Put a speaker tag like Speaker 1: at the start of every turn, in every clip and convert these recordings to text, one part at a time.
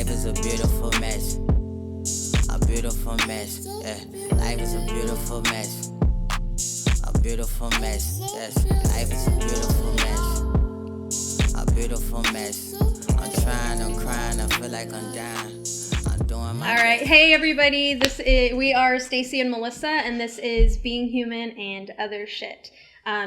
Speaker 1: Life is a beautiful mess. A beautiful mess. Yeah. Life is a beautiful mess. A beautiful mess. Yes. Life is a beautiful mess. A beautiful mess. I'm trying, I'm crying, I feel like I'm dying. I'm doing my
Speaker 2: All right. Hey everybody. We are Staci and Melissa, and this is Being Human and Other Shit.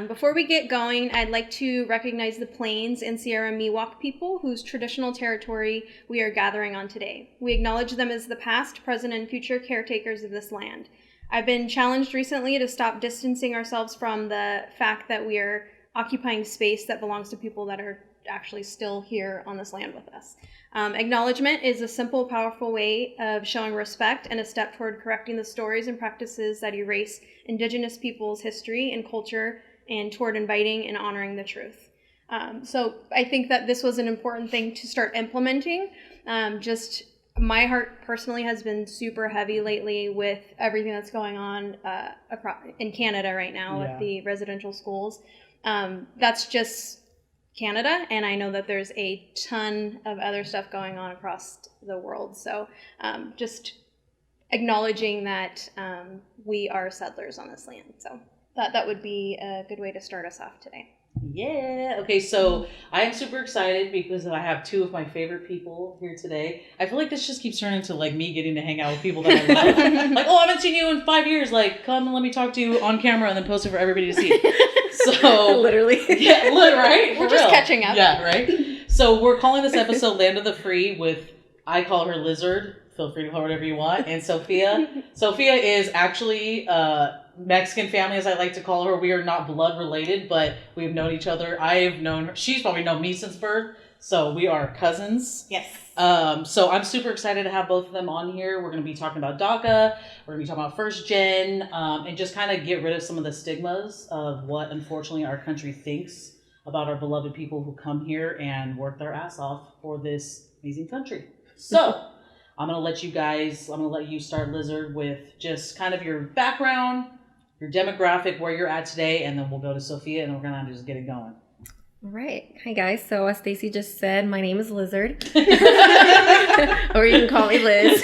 Speaker 2: Before we get going, I'd like to recognize the Plains and Sierra Miwok people whose traditional territory we are gathering on today. We acknowledge them as the past, present, and future caretakers of this land. I've been challenged recently to stop distancing ourselves from the fact that we are occupying space that belongs to people that are actually still here on this land with us. Acknowledgement is a simple, powerful way of showing respect and a step toward correcting the stories and practices that erase Indigenous peoples' history and culture, and toward inviting and honoring the truth. So I think that this was an important thing to start implementing. Just my heart personally has been super heavy lately with everything that's going on in Canada right now with the residential schools. That's just Canada, and I know that there's a ton of other stuff going on across the world. So just acknowledging that we are settlers on this land. So that would be a good way to start us off today.
Speaker 3: Yeah. Okay, so I am super excited because I have two of my favorite people here today. I feel like this just keeps turning into like me getting to hang out with people that I love. Like, oh, I haven't seen you in 5 years. Like, come and let me talk to you on camera and then post it for everybody to see. So
Speaker 2: literally.
Speaker 3: Yeah, right?
Speaker 2: We're just catching up.
Speaker 3: Yeah, right? So we're calling this episode Land of the Free with, I call her Lizard. Feel free to call her whatever you want. And Sophia. Sophia is actually Mexican family, as I like to call her. We are not blood related, but we've known each other. I have known her. She's probably known me since birth. So we are cousins.
Speaker 2: Yes.
Speaker 3: So I'm super excited to have both of them on here. We're going to be talking about DACA. We're going to be talking about first gen, and just kind of get rid of some of the stigmas of what, unfortunately, our country thinks about our beloved people who come here and work their ass off for this amazing country. So I'm going to let you start, Lizard, with just kind of your background, your demographic, where you're at today, and then we'll go to Sophia, and we're going to just get it going.
Speaker 4: All right. Hi, guys. So as Staci just said, my name is Lizard. Or you can call me Liz.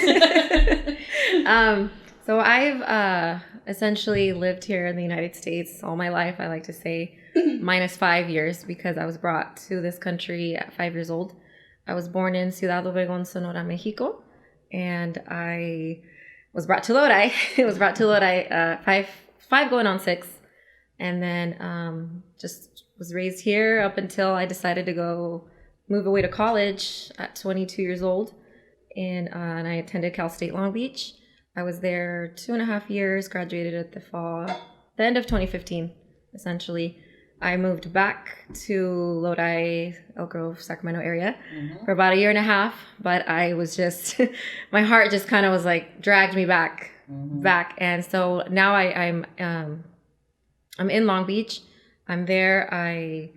Speaker 4: So I've essentially lived here in the United States all my life, I like to say, minus 5 years, because I was brought to this country at 5 years old. I was born in Ciudad Obregón, Sonora, Mexico, and I was brought to Lodi. Five going on 6, and then just was raised here up until I decided to move away to college at 22 years old, and I attended Cal State Long Beach. I was there 2.5 years, graduated at the end of 2015, essentially. I moved back to Lodi, Elk Grove, Sacramento area for about 1.5 years, but I was just, my heart just kind of was like, dragged me back. And so now I'm in Long Beach. I'm there. I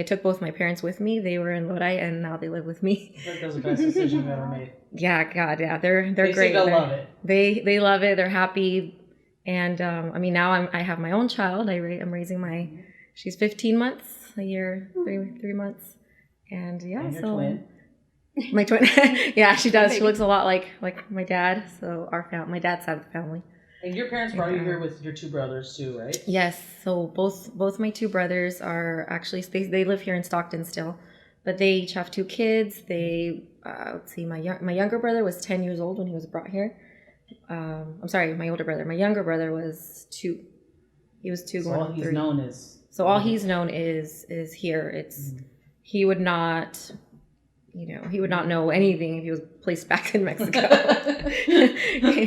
Speaker 4: took both my parents with me. They were in Lodi, and now they live with me.
Speaker 3: I think that was the best decision you've ever made.
Speaker 4: Yeah, God, yeah, they're great.
Speaker 3: They love it.
Speaker 4: They love it. They're happy, and now I have my own child. I'm raising she's 15 months, a year, 3 months, and yeah.
Speaker 3: And your
Speaker 4: so
Speaker 3: twin.
Speaker 4: my twin, yeah, she does. She looks a lot like my dad. So my dad's side of the family.
Speaker 3: And your parents brought you here with your two brothers too, right?
Speaker 4: Yes. So both my two brothers are actually they live here in Stockton still, but they each have 2 kids. They let's see, my younger brother was 10 years old when he was brought here. I'm sorry, my older brother. My younger brother was 2. He was 2 going on 3. All he's known is here. It's he would not know anything if he was placed back in Mexico.
Speaker 3: I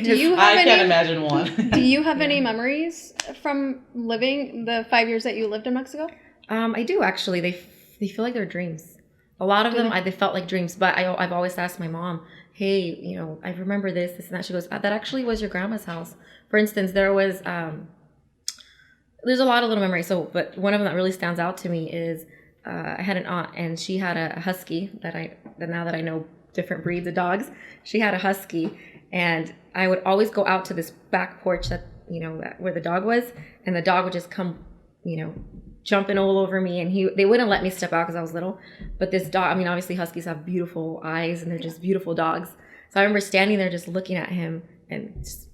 Speaker 3: can't imagine one.
Speaker 2: Do you have any memories from living the 5 years that you lived in Mexico?
Speaker 4: I do, actually. They feel like they're dreams. A lot of them, they felt like dreams. But I've always asked my mom, hey, I remember this and that. She goes, that actually was your grandma's house. For instance, there's a lot of little memories. But one of them that really stands out to me is I had an aunt, and she had a husky that now that I know different breeds of dogs, she had a husky, and I would always go out to this back porch that where the dog was, and the dog would just come, jumping all over me, and they wouldn't let me step out because I was little. But this dog, I mean, obviously huskies have beautiful eyes, and they're just beautiful dogs. So I remember standing there just looking at him and just,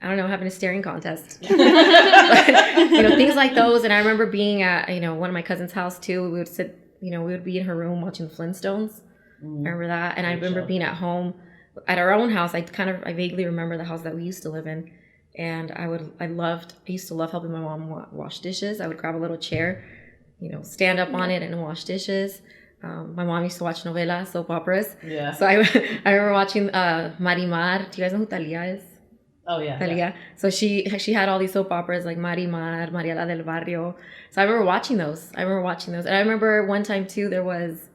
Speaker 4: I don't know, having a staring contest. But, things like those. And I remember being at, one of my cousin's house too. We would sit, we would be in her room watching the Flintstones. I remember that. And I remember being at home at our own house. I vaguely remember the house that we used to live in. And I used to love helping my mom wash dishes. I would grab a little chair, stand up on it and wash dishes. My mom used to watch novelas, soap operas.
Speaker 3: Yeah.
Speaker 4: So I remember watching Marimar. Do you guys know who Talia is?
Speaker 3: Oh, yeah.
Speaker 4: Talia.
Speaker 3: Yeah.
Speaker 4: So she had all these soap operas like Marimar, Mariela del Barrio. So I remember watching those. And I remember one time too, there was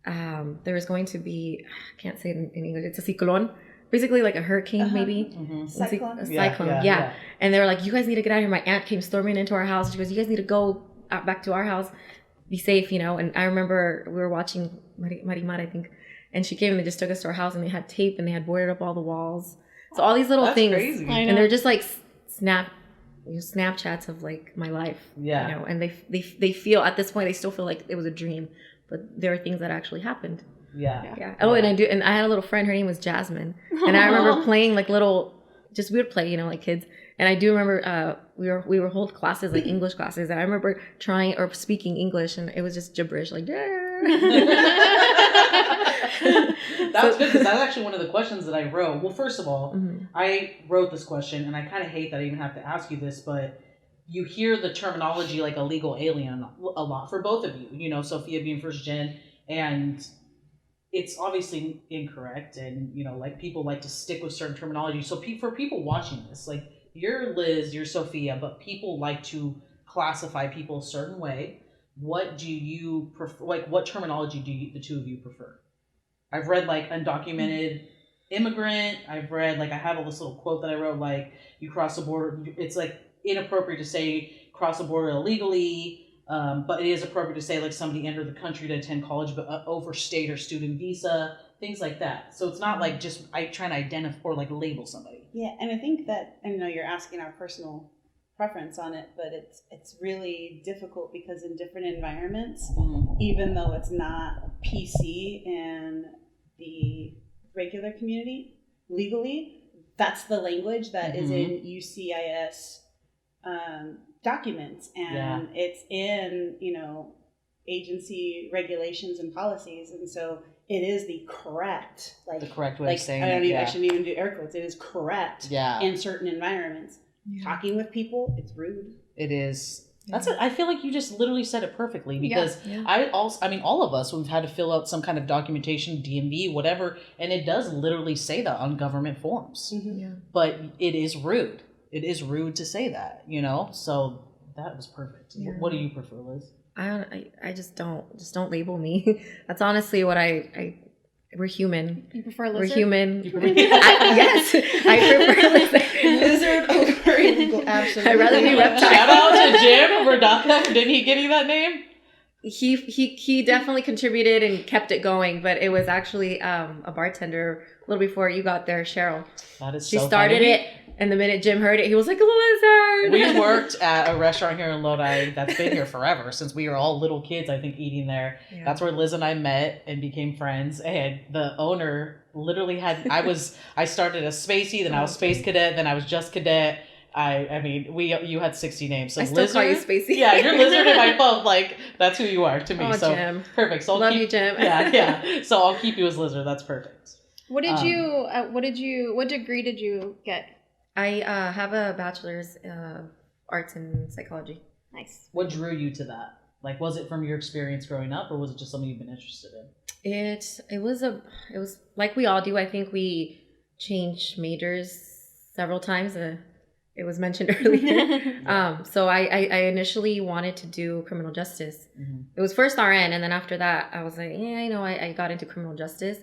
Speaker 4: going to be, I can't say it in English, it's a ciclón. Basically like a hurricane, maybe.
Speaker 5: Mm-hmm. Cyclone.
Speaker 4: A cyclone, yeah. And they were like, you guys need to get out of here. My aunt came storming into our house. She goes, you guys need to go out back to our house. Be safe, And I remember we were watching Marimar, I think. And she came and they just took us to our house and they had tape and they had boarded up all the walls. So all these little things.
Speaker 3: Crazy.
Speaker 4: And they're just like Snapchats of like my life.
Speaker 3: Yeah.
Speaker 4: And they feel, at this point, they still feel like it was a dream. But there are things that actually happened.
Speaker 3: Yeah.
Speaker 4: Oh, and I had a little friend, her name was Jasmine. And I remember playing like we would play, like kids. And I do remember we were hold classes, like English classes. And I remember trying or speaking English and it was just gibberish, like,
Speaker 3: That's good because that's actually one of the questions that I wrote. Well, first of all, I wrote this question and I kind of hate that I even have to ask you this, but you hear the terminology like illegal alien a lot for both of you, Sophia being first gen, and it's obviously incorrect. And, like people like to stick with certain terminology. So for people watching this, like you're Liz, you're Sophia, but people like to classify people a certain way. What do you prefer? Like what terminology do the two of you prefer? I've read like undocumented immigrant. I've read like I have this little quote that I wrote like you cross the border. It's like inappropriate to say cross the border illegally, but it is appropriate to say like somebody entered the country to attend college but overstayed or student visa, things like that. So it's not like just trying to identify or like label somebody.
Speaker 5: Yeah, and I think that you're asking our personal preference on it, but it's really difficult because in different environments, even though it's not PC in the regular community legally, that's the language that is in UCIS documents, and it's in agency regulations and policies, and so it is the correct
Speaker 3: the correct way of saying
Speaker 5: it.
Speaker 3: I
Speaker 5: shouldn't even do air quotes. It is correct in certain environments. Talking with people, it's rude.
Speaker 3: It is. I feel like you just literally said it perfectly because all of us, we've had to fill out some kind of documentation, DMV, whatever, and it does literally say that on government forms. But it is rude. It is rude to say that, So that was perfect. Yeah. What do you prefer, Liz?
Speaker 4: I just don't label me. That's honestly what we're human.
Speaker 2: You prefer lizard?
Speaker 4: We're human. Yes, I prefer
Speaker 5: lizard over illegal. Absolutely.
Speaker 4: I'd rather be reptile.
Speaker 3: Shout out to Jim Verdaka. Didn't he give you that name?
Speaker 4: He definitely contributed and kept it going, but it was actually a bartender a little before you got there, Cheryl.
Speaker 3: That is
Speaker 4: she
Speaker 3: so
Speaker 4: started
Speaker 3: funny.
Speaker 4: it, and the minute Jim heard it, he was like, "Lizard."
Speaker 3: We worked at a restaurant here in Lodi that's been here forever since we were all little kids, I think, eating there. Yeah. That's where Liz and I met and became friends. And the owner literally had I started as Spacey, then I was Space Cadet, then I was Just Cadet. You had 60 names. So
Speaker 4: I still
Speaker 3: Lizard,
Speaker 4: call you Spacey.
Speaker 3: Yeah, you're Lizard in my phone. Like that's who you are to me.
Speaker 4: Oh,
Speaker 3: so
Speaker 4: Jim.
Speaker 3: Perfect. So
Speaker 4: Love you, Jim.
Speaker 3: Yeah. So I'll keep you as Lizard. That's perfect.
Speaker 2: What degree did you get?
Speaker 4: I have a bachelor's of arts and psychology.
Speaker 2: Nice.
Speaker 3: What drew you to that? Like, was it from your experience growing up, or was it just something you've been interested in?
Speaker 4: It was like we all do. I think we changed majors several times. It was mentioned earlier. So I initially wanted to do criminal justice. It was first RN, and then after that, I was like, I got into criminal justice.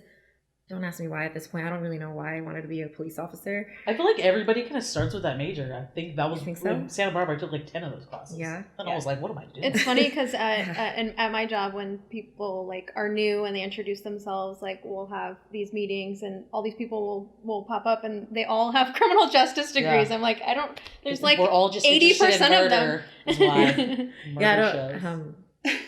Speaker 4: don't ask me why at this point. I don't really know why I wanted to be a police officer.
Speaker 3: I feel like everybody kind of starts with that major. I think that was
Speaker 4: so?
Speaker 3: in Santa Barbara. I took like 10 of those classes.
Speaker 4: Yeah.
Speaker 3: And I was like, what am I doing?
Speaker 2: It's funny because at my job, when people like are new and they introduce themselves, like we'll have these meetings and all these people will pop up and they all have criminal justice degrees.
Speaker 3: Yeah.
Speaker 2: I'm like, I don't. There's like
Speaker 3: we're all just
Speaker 2: 80% of them.
Speaker 3: Is why
Speaker 4: Yeah,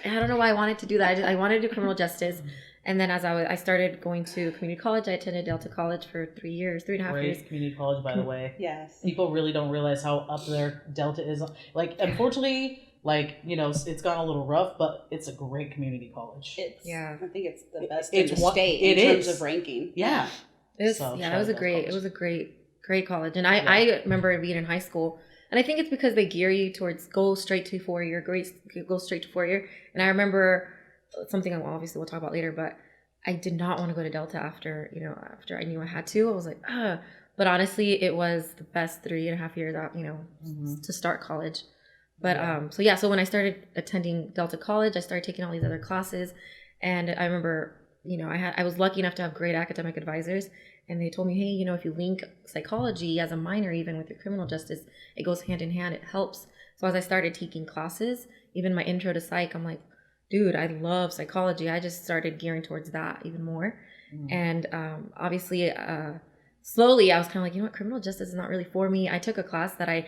Speaker 4: I don't know why I wanted to do that. I wanted to do criminal justice. And then as I started going to community college, I attended Delta College for 3 years, 3.5 years.
Speaker 3: Great community college, by the way.
Speaker 5: Yes.
Speaker 3: People really don't realize how up there Delta is. Like, unfortunately, like, you know, it's gone a little rough, but it's a great community college.
Speaker 5: I think it's the best
Speaker 3: It's
Speaker 5: in the state in terms of ranking.
Speaker 3: Yeah.
Speaker 4: It was a great college. And I remember being in high school, and I think it's because they gear you towards go straight to 4-year. And I remember something obviously we'll talk about later, but I did not want to go to Delta after I knew I had to. I was like, but honestly, it was the best 3.5 years out, to start college. But so when I started attending Delta College, I started taking all these other classes, and I remember, I was lucky enough to have great academic advisors, and they told me, hey, if you link psychology as a minor, even with your criminal justice, it goes hand in hand, it helps. So as I started taking classes, even my intro to psych, I'm like, dude, I love psychology. I just started gearing towards that even more. And obviously, slowly, I was kind of like, you know what, criminal justice is not really for me. I took a class that I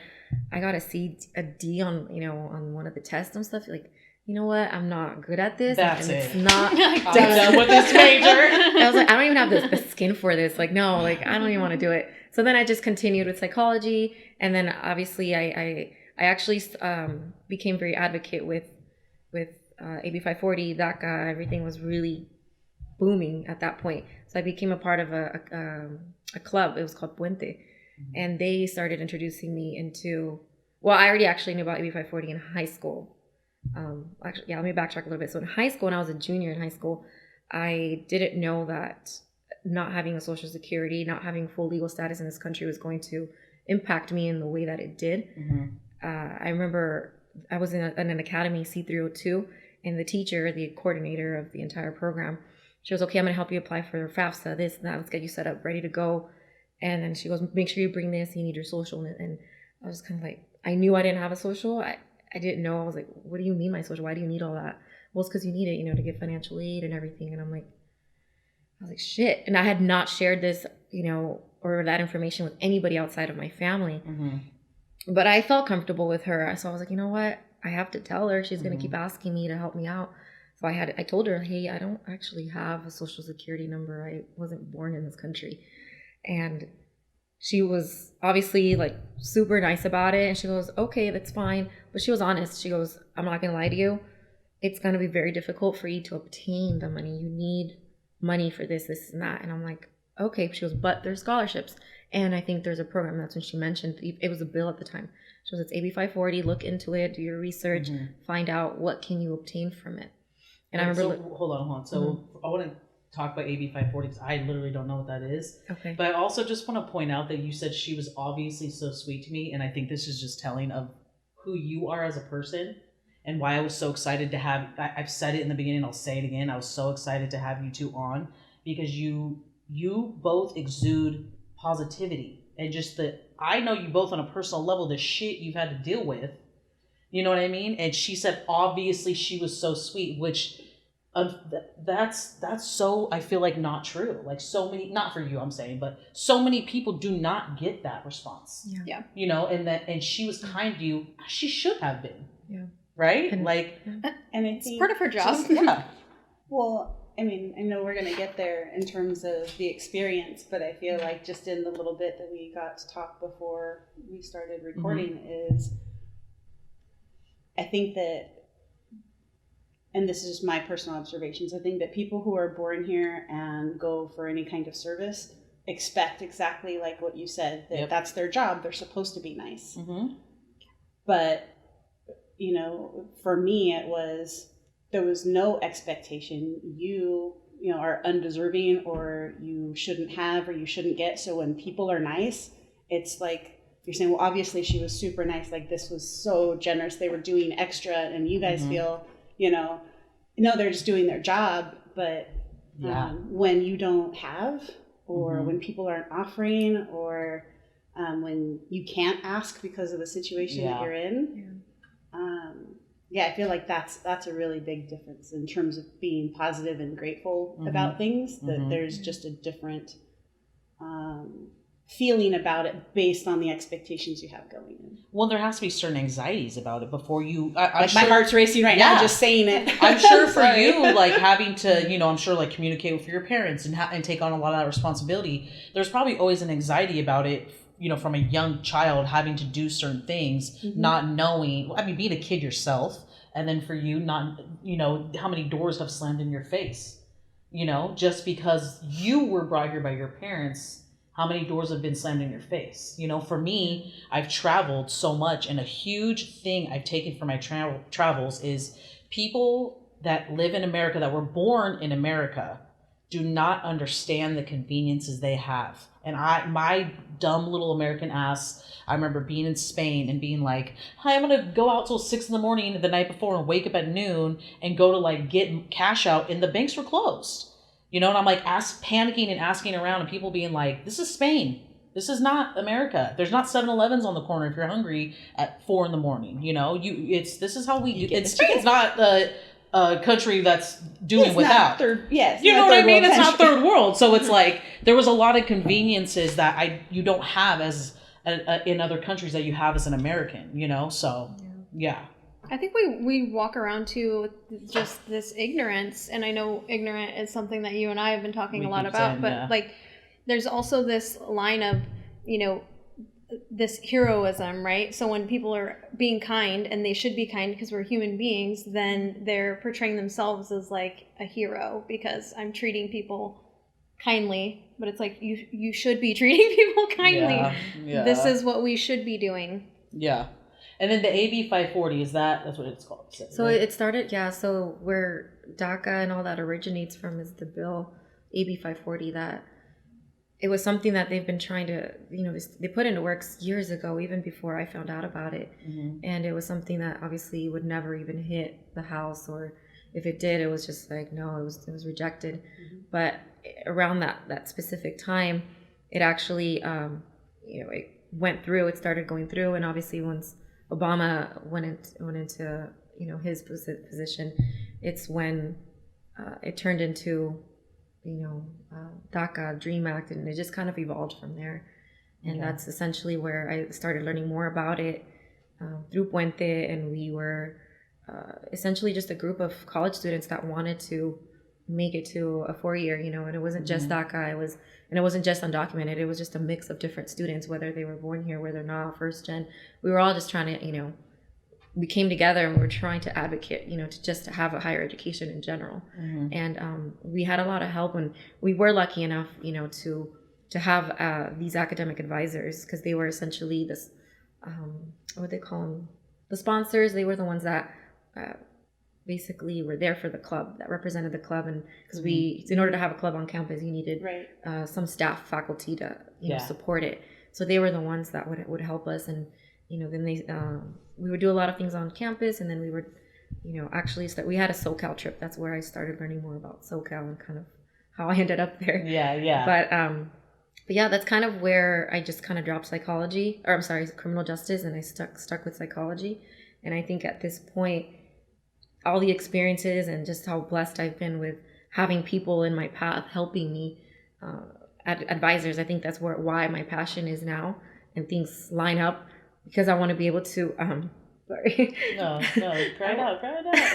Speaker 4: got a D on, on one of the tests and stuff. Like, you know what, I'm not good at this.
Speaker 3: That's
Speaker 4: and
Speaker 3: it.
Speaker 4: It's not.
Speaker 3: I'm done with this major.
Speaker 4: I was like, I don't even have the skin for this. Like, no, like, I don't even want to do it. So then I just continued with psychology. And then obviously I actually became very advocate with AB 540, DACA, everything was really booming at that point. So I became a part of a club. It was called Puente. And they started introducing me into, I already actually knew about AB 540 in high school. Let me backtrack a little bit. So in high school, when I was a junior in high school, I didn't know that not having a social security, not having full legal status in this country was going to impact me in the way that it did. I remember I was in an academy, C302, and the teacher, the coordinator of the entire program, she was, okay, I'm going to help you apply for FAFSA, this and that, let's get you set up, ready to go. And then she goes, make sure you bring this, you need your social. And I was kind of like, I knew I didn't have a social. I didn't know. I was like, what do you mean my social? Why do you need all that? Well, it's because you need it, to get financial aid and everything. And I was like, shit. And I had not shared this, or that information with anybody outside of my family. But I felt comfortable with her. So I was like, you know what? I have to tell her. She's going to keep asking me to help me out. So I told her, hey, I don't actually have a social security number. I wasn't born in this country. And she was obviously like super nice about it. And she goes, okay, that's fine. But she was honest. She goes, I'm not going to lie to you. It's going to be very difficult for you to obtain the money. You need money for this, and that. And I'm like, okay. She goes, but there's scholarships. And I think there's a program. That's when she mentioned, it was a bill at the time. She goes, it's AB 540, look into it, do your research, find out what can you obtain from it. And I remember...
Speaker 3: So, hold on. So I want to talk about AB 540 because I literally don't know what that is.
Speaker 4: Okay.
Speaker 3: But I also just want to point out that you said she was obviously so sweet to me. And I think this is just telling of who you are as a person and why I was so excited to have... I've said it in the beginning, I'll say it again. I was so excited to have you two on because you both exude positivity and just I know you both on a personal level, the shit you've had to deal with, you know what I mean? And she said, obviously she was so sweet, which that's so, I feel like not true. Like so many, not for you, I'm saying, but so many people do not get that response.
Speaker 2: Yeah.
Speaker 3: And she was kind to you. She should have been.
Speaker 4: Yeah.
Speaker 3: Right?
Speaker 5: And I think
Speaker 2: it's part of her job.
Speaker 3: Yeah.
Speaker 5: Well, I mean, I know we're going to get there in terms of the experience, but I feel like just in the little bit that we got to talk before we started recording is, I think that, and this is just my personal observations, I think that people who are born here and go for any kind of service expect exactly like what you said, that that's their job. They're supposed to be nice. But, for me, there was no expectation. You are undeserving, or you shouldn't have, or you shouldn't get. So when people are nice, it's like you're saying, well, obviously she was super nice. Like this was so generous. They were doing extra, and you guys feel, no, they're just doing their job. But when you don't have, or when people aren't offering, or when you can't ask because of the situation that you're in. I feel like that's a really big difference in terms of being positive and grateful about things, that there's just a different feeling about it based on the expectations you have going in.
Speaker 3: Well, there has to be certain anxieties about it before you.
Speaker 5: My heart's racing right now just saying it.
Speaker 3: I'm sure for you, like having to, I'm sure like communicate with your parents and take on a lot of that responsibility. There's probably always an anxiety about it, from a young child having to do certain things, not knowing. I mean, being a kid yourself, and then for you, not, how many doors have slammed in your face, just because you were brought here by your parents. How many doors have been slammed in your face? For me, I've traveled so much, and a huge thing I've taken from my travels is people that live in America, that were born in America, do not understand the conveniences they have. And my dumb little American ass, I remember being in Spain and being like, hi, I'm going to go out till 6 a.m. the night before and wake up at noon and go to like get cash out, and the banks were closed. And I'm like panicking and asking around, and people being like, this is Spain. This is not America. There's not 7-Elevens on the corner if you're hungry at 4 a.m. This is how we do. Spain's not a country that's doing without. You know what I mean? It's not third world. So it's like there was a lot of conveniences that you don't have as in other countries that you have as an American. So yeah.
Speaker 2: I think we walk around to just this ignorance, and I know ignorant is something that you and I have been talking a lot about, but like there's also this line of, this heroism, right? So when people are being kind, and they should be kind because we're human beings, then they're portraying themselves as like a hero because I'm treating people kindly, but it's like you should be treating people kindly. Yeah. This is what we should be doing.
Speaker 3: Yeah. And then the AB 540, that's what it's called.
Speaker 4: So right? It started, so where DACA and all that originates from is the bill, AB 540, that it was something that they've been trying to, they put into works years ago, even before I found out about it. And it was something that obviously would never even hit the House, or if it did, it was just like, no, it was rejected. But around that specific time, it actually, it went through, it started going through, and obviously once Obama went into his position, it's when it turned into DACA, Dream Act, and it just kind of evolved from there. And that's essentially where I started learning more about it through Puente, and we were essentially just a group of college students that wanted to make it to a 4-year, and it wasn't just DACA, it wasn't just undocumented, it was just a mix of different students, whether they were born here, whether not, first gen. We were all just trying to, we came together and we were trying to advocate, to just to have a higher education in general. And we had a lot of help, and we were lucky enough, to have these academic advisors, because they were essentially this, what would they call them? The sponsors. They were the ones that basically were there for the club, that represented the club, and because in order to have a club on campus, you needed some staff, faculty to support it. So they were the ones that would help us, and then we would do a lot of things on campus, and then we would actually we had a SoCal trip. That's where I started learning more about SoCal and kind of how I ended up there. But yeah, that's kind of where I just kind of dropped criminal justice, and I stuck with psychology. And I think at this point, all the experiences and just how blessed I've been with having people in my path helping me, advisors, I think that's why my passion is now, and things line up, because I want to be able to, sorry.
Speaker 3: No, cry it out.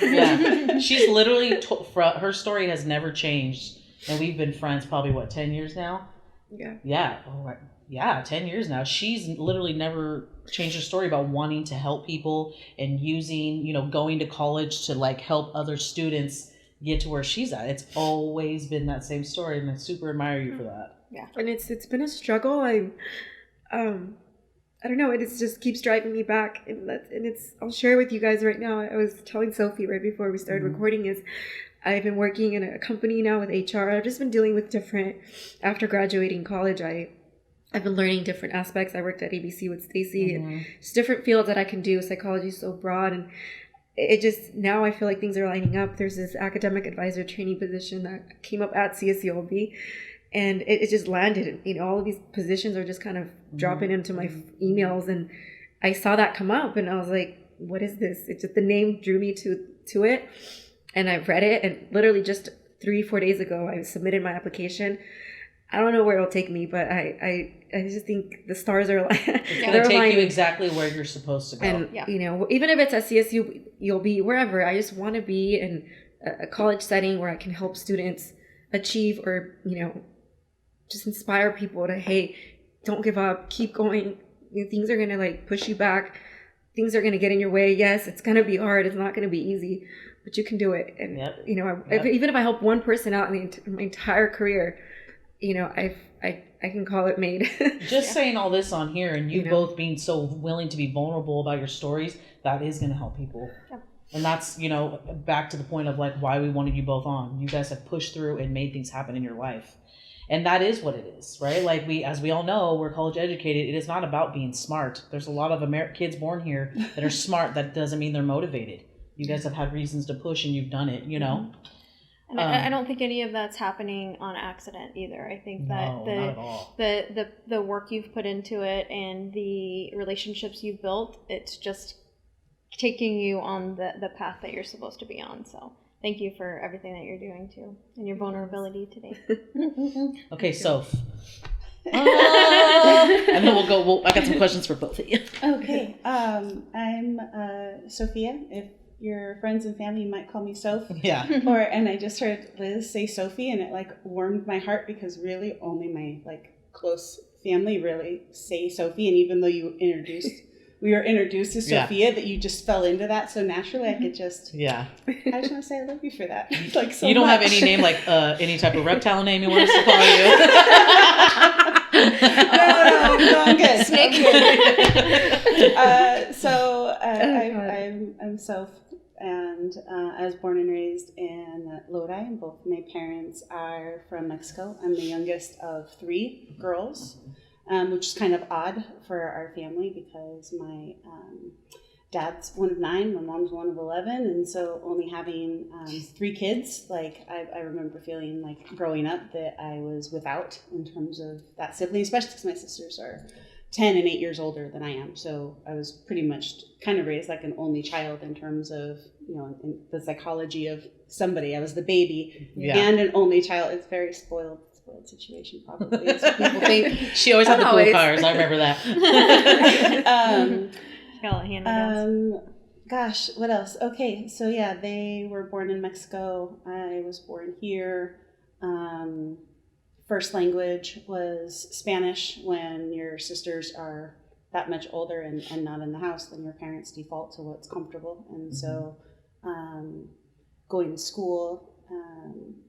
Speaker 3: Yeah, she's literally, her story has never changed, and we've been friends probably, 10 years now? Yeah. Oh, yeah, 10 years now. She's literally never changed her story about wanting to help people and using, going to college to like help other students get to where she's at. It's always been that same story, and I super admire you for that.
Speaker 6: Yeah, and it's been a struggle. I don't know. It just keeps driving me back, and I'll share with you guys right now. I was telling Sophie right before we started recording I've been working in a company now with HR. I've just been dealing with different, after graduating college, I've been learning different aspects. I worked at ABC with Staci, and just different fields that I can do. Psychology is so broad, and it just, now I feel like things are lining up. There's this academic advisor trainee position that came up at CSULB, and it just landed. You know, all of these positions are just kind of dropping into my emails, and I saw that come up, and I was like, what is this? It just, the name drew me to it, and I read it, and literally just 3-4 days ago, I submitted my application. I don't know where it'll take me, but I just think the stars are
Speaker 3: It's going to take you exactly where you're supposed to go.
Speaker 6: And, you know, even if it's at CSU, you'll be wherever. I just want to be in a college setting where I can help students achieve, or, you know, just inspire people to, hey, don't give up, keep going. You know, things are going to like push you back. Things are going to get in your way. Yes, it's going to be hard. It's not going to be easy, but you can do it. And, you know, even if I help one person out in my entire career, you know, I can call it made.
Speaker 3: Just saying all this on here, and you both being so willing to be vulnerable about your stories, that is going to help people. Yeah. And that's, you know, back to the point of like why we wanted you both on. You guys have pushed through and made things happen in your life. And that is what it is, right? Like as we all know, we're college educated. It is not about being smart. There's a lot of kids born here that are smart. That doesn't mean they're motivated. You guys have had reasons to push, and you've done it, you know?
Speaker 2: And I don't think any of that's happening on accident either. I think that the work you've put into it and the relationships you've built, it's just taking you on the path that you're supposed to be on. So thank you for everything that you're doing too, and your vulnerability today.
Speaker 3: Okay, Soph. And then I got some questions for both of you.
Speaker 5: Okay, I'm Sophia. If your friends and family might call me Soph.
Speaker 3: Yeah.
Speaker 5: And I just heard Liz say Sophie, and it like warmed my heart, because really only my like close family really say Sophie. And even though we were introduced to Sophia, that you just fell into that so naturally. I could just I just want to say I love you for that. Like so. You
Speaker 3: don't
Speaker 5: much.
Speaker 3: Have any name like any type of reptile name you want us to call you?
Speaker 5: No, I'm good.
Speaker 2: Snake.
Speaker 5: I'm Soph, and I was born and raised in Lodi, and both my parents are from Mexico. I'm the youngest of 3 girls, which is kind of odd for our family, because my dad's one of 9, my mom's one of 11, and so only having 3 kids, like I remember feeling like growing up that I was without in terms of that sibling, especially because my sisters are 10 and 8 years older than I am. So I was pretty much kind of raised like an only child in terms of, you know, in the psychology of somebody. I was the baby and an only child. It's very spoiled situation, probably. That's what people think.
Speaker 3: She always had the cool cars. I remember that.
Speaker 5: Gosh, what else? Okay, so yeah, they were born in Mexico. I was born here. First language was Spanish. When your sisters are that much older and not in the house, then your parents default to what's comfortable. And so going to school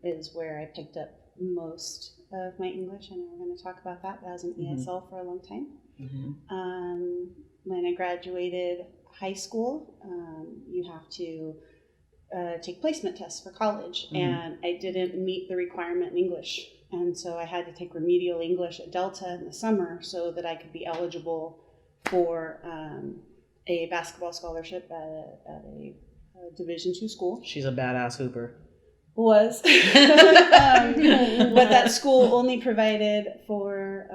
Speaker 5: is where I picked up most of my English, and we're going to talk about that. But I was in ESL for a long time. When I graduated high school, you have to take placement tests for college, and I didn't meet the requirement in English. And so I had to take remedial English at Delta in the summer so that I could be eligible for a basketball scholarship at a Division II school.
Speaker 3: She's a badass hooper.
Speaker 5: Was. But that school only provided for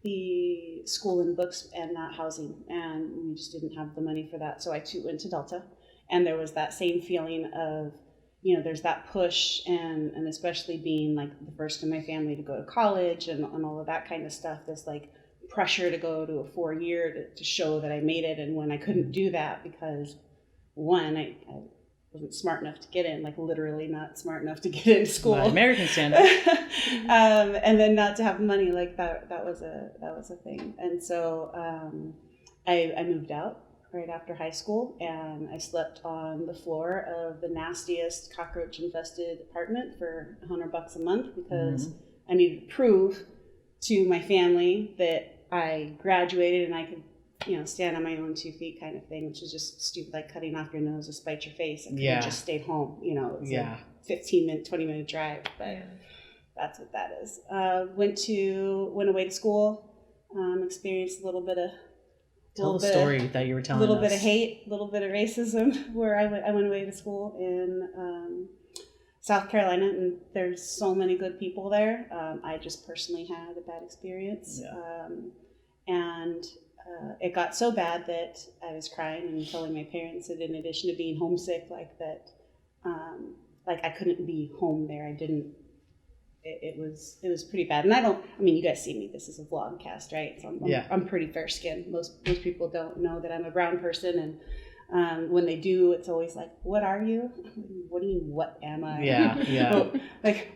Speaker 5: the school and books and not housing. And we just didn't have the money for that. So I too went to Delta. And there was that same feeling of, you know, there's that push, and especially being like the first in my family to go to college and all of that kind of stuff, this like pressure to go to a 4-year to show that I made it. And when I couldn't do that because, one, I wasn't smart enough to get in, like literally not smart enough to get into school.
Speaker 3: By American standard.
Speaker 5: And then not to have money, like that was a thing. And so I moved out right after high school, and I slept on the floor of the nastiest cockroach-infested apartment for $100 a month because I needed to prove to my family that I graduated and I could, you know, stand on my own 2 feet kind of thing, which is just stupid, like cutting off your nose to spite your face. I could have just stayed home, you know. It's a 15-minute, 20-minute drive, but that's what that is. Went away to school, experienced a little bit of
Speaker 3: Tell the story that you were telling us.
Speaker 5: A little bit of hate, a little bit of racism, where I went away to school in South Carolina, and there's so many good people there. I just personally had a bad experience. And it got so bad that I was crying and telling my parents that in addition to being homesick, like I couldn't be home there. I didn't. It was pretty bad. And I mean, you guys see me. This is a vlogcast, right? So I'm pretty fair skinned. Most people don't know that I'm a brown person, and when they do, it's always like, "What are you? What do you mean? What am I?"
Speaker 3: Yeah.
Speaker 5: Well,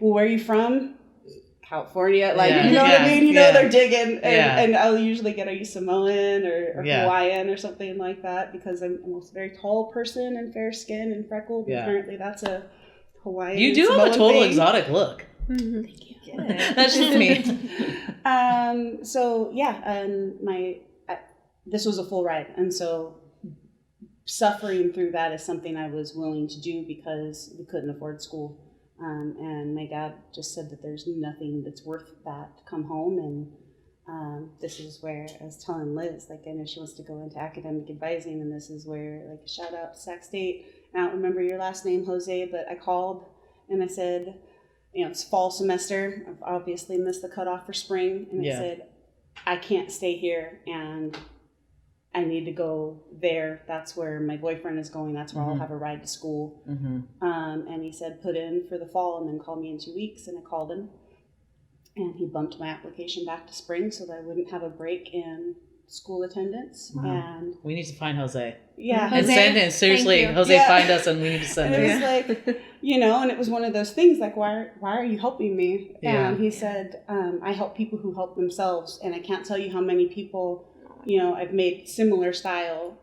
Speaker 5: where are you from? California, what I mean? They're digging, and I'll usually get, are you Samoan or Hawaiian or something like that, because I'm a very tall person and fair skin and freckled. And apparently that's a Hawaiian.
Speaker 3: You do
Speaker 5: Samoan
Speaker 3: have a total
Speaker 5: thing.
Speaker 3: exotic look.
Speaker 2: Mm-hmm.
Speaker 5: Thank you.
Speaker 2: Yeah.
Speaker 3: That's just me.
Speaker 5: This was a full ride, and so suffering through that is something I was willing to do because we couldn't afford school. And my dad just said that there's nothing that's worth that to come home. And this is where I was telling Liz, I know she wants to go into academic advising, and this is where, shout out to Sac State. I don't remember your last name, Jose, but I called and I said, it's fall semester. I've obviously missed the cutoff for spring. And I said, I can't stay here, and I need to go there. That's where my boyfriend is going. That's where I'll have a ride to school. And he said, put in for the fall and then call me in 2 weeks. And I called him, and he bumped my application back to spring so that I wouldn't have a break in school attendance. And
Speaker 3: we need to find Jose.
Speaker 5: Yeah.
Speaker 3: And send him. Seriously, Jose, find us, and we need to send him.
Speaker 5: And it was and it was one of those things why are you helping me? And he said, I help people who help themselves. And I can't tell you how many people, I've made similar style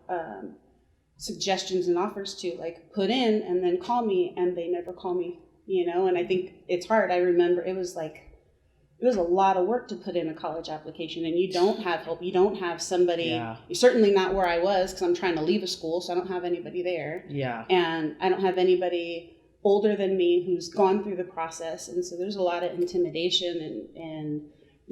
Speaker 5: suggestions and offers to, put in and then call me, and they never call me, and I think it's hard. I remember it was a lot of work to put in a college application, and you don't have help. You don't have somebody, you're certainly not where I was, because I'm trying to leave a school, so I don't have anybody there. Yeah. And I don't have anybody older than me who's gone through the process, and so there's a lot of intimidation and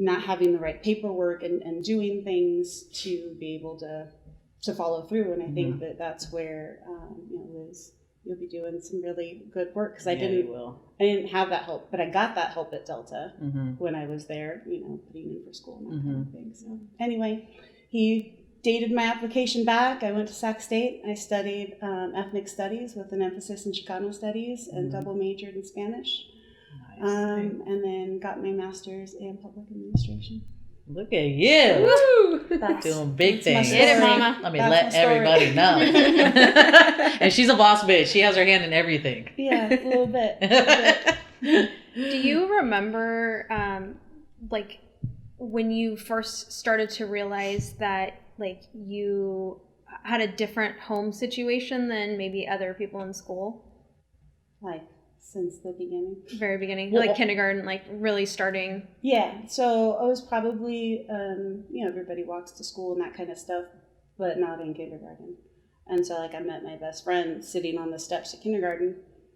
Speaker 5: not having the right paperwork and doing things to be able to follow through. And I think that's where Liz, you'll be doing some really good work, because I didn't have that help, but I got that help at Delta when I was there, putting in for school and that kind of thing. So anyway, he dated my application back. I went to Sac State. I studied ethnic studies with an emphasis in Chicano studies and double majored in Spanish. And then got my master's in public administration.
Speaker 3: Look at you.
Speaker 2: Woo!
Speaker 3: Doing big things.
Speaker 2: Get it, mama.
Speaker 3: Let me let everybody know. And she's a boss bitch. She has her hand in everything.
Speaker 5: Yeah, a little bit.
Speaker 2: Do you remember, when you first started to realize that, you had a different home situation than maybe other people in school? Since the beginning? Very beginning. Kindergarten, really starting.
Speaker 5: Yeah. So I was probably, everybody walks to school and that kind of stuff, but not in kindergarten. And so, I met my best friend sitting on the steps at kindergarten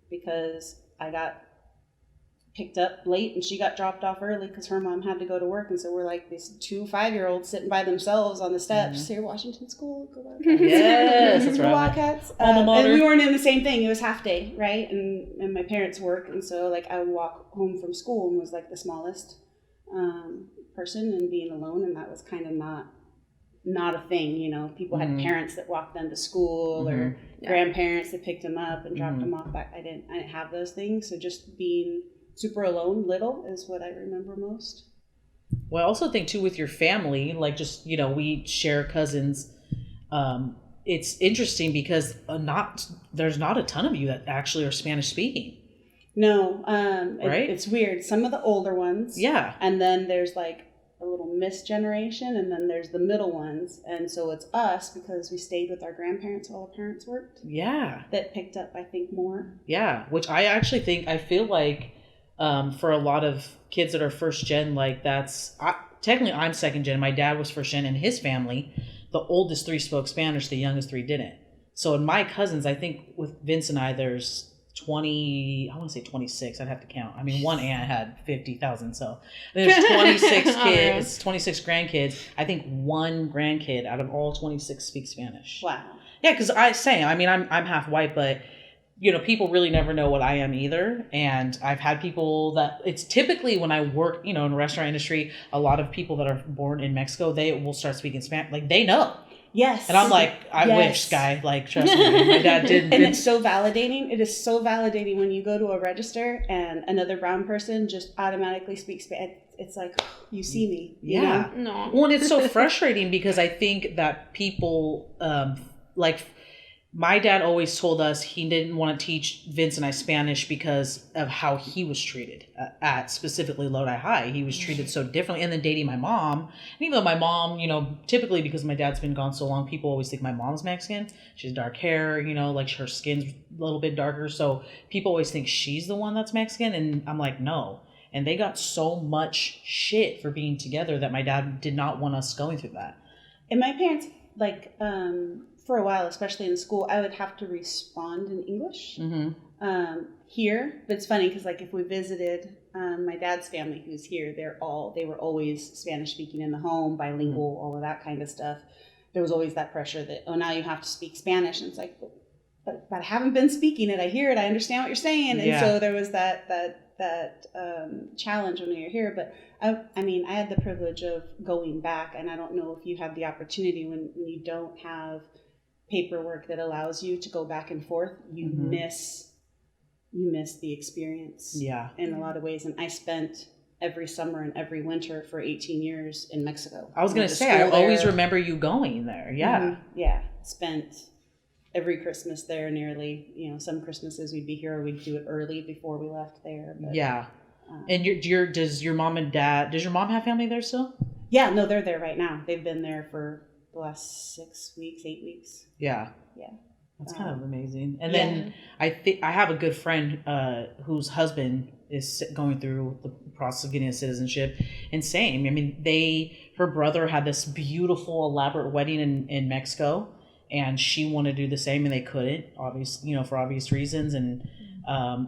Speaker 5: because I got picked up late and she got dropped off early because her mom had to go to work. And so we're these 2 5-year-olds sitting by themselves on the steps. Here, Washington School, go Wildcats.
Speaker 3: Yes, that's
Speaker 5: right. Wildcats. And we weren't in the same thing. It was half day, right? And my parents work. And so I would walk home from school and was the smallest person and being alone. And that was kind of not a thing. People had parents that walked them to school or grandparents that picked them up and dropped them off back. I didn't have those things. So just being super alone, little, is what I remember most.
Speaker 3: Well, I also think too with your family, we share cousins. It's interesting because there's not a ton of you that actually are Spanish speaking.
Speaker 5: No,
Speaker 3: right?
Speaker 5: It's weird. Some of the older ones, and then there's a little missed generation, and then there's the middle ones, and so it's us because we stayed with our grandparents while our parents worked. Yeah, that picked up, I think, more. Yeah,
Speaker 3: which I actually think I feel for a lot of kids that are first gen, technically I'm second gen. My dad was first gen in his family. The oldest 3 spoke Spanish, the youngest 3 didn't. So in my cousins, I think with Vince and I, there's 20, I want to say 26. I'd have to count. I mean, one aunt had 50,000. So there's 26 kids, 26 grandkids. I think one grandkid out of all 26 speaks Spanish.
Speaker 5: Wow.
Speaker 3: Yeah, because I'm half white, but people really never know what I am either. And I've had people that it's typically when I work, in the restaurant industry, a lot of people that are born in Mexico, they will start speaking Spanish. Like they know.
Speaker 5: Yes.
Speaker 3: And I'm like, I wish, guy. Like, trust me, my dad did.
Speaker 5: And it's so validating. It is so validating when you go to a register and another brown person just automatically speaks Spanish. It's like, you see me. You
Speaker 3: Yeah.
Speaker 2: No.
Speaker 3: Well, and it's so frustrating because I think that people, my dad always told us he didn't want to teach Vince and I Spanish because of how he was treated at specifically Lodi High. He was treated so differently. And then dating my mom, and even though my mom, typically because my dad's been gone so long, people always think my mom's Mexican. She has dark hair, like her skin's a little bit darker. So people always think she's the one that's Mexican. And I'm like, no. And they got so much shit for being together that my dad did not want us going through that.
Speaker 5: And my parents, for a while, especially in school, I would have to respond in English here. But it's funny because if we visited my dad's family who's here, they were always Spanish speaking in the home, bilingual, all of that kind of stuff. There was always that pressure that, now you have to speak Spanish. And it's like, but I haven't been speaking it. I hear it. I understand what you're saying. And so there was that challenge when we were here. But I had the privilege of going back, and I don't know if you have the opportunity when you don't have paperwork that allows you to go back and forth, you miss the experience in a lot of ways. And I spent every summer and every winter for 18 years in Mexico.
Speaker 3: I was going to say, I always remember you going there. Yeah.
Speaker 5: Yeah. Spent every Christmas there nearly. Some Christmases we'd be here or we'd do it early before we left there. But,
Speaker 3: and does your mom have family there still?
Speaker 5: Yeah, no, they're there right now. They've been there for the last 8 weeks.
Speaker 3: Yeah.
Speaker 5: Yeah.
Speaker 3: That's kind of amazing. And then I have a good friend whose husband is going through the process of getting a citizenship. And same. I mean, her brother had this beautiful, elaborate wedding in Mexico, and she wanted to do the same, and they couldn't, obviously, for obvious reasons. And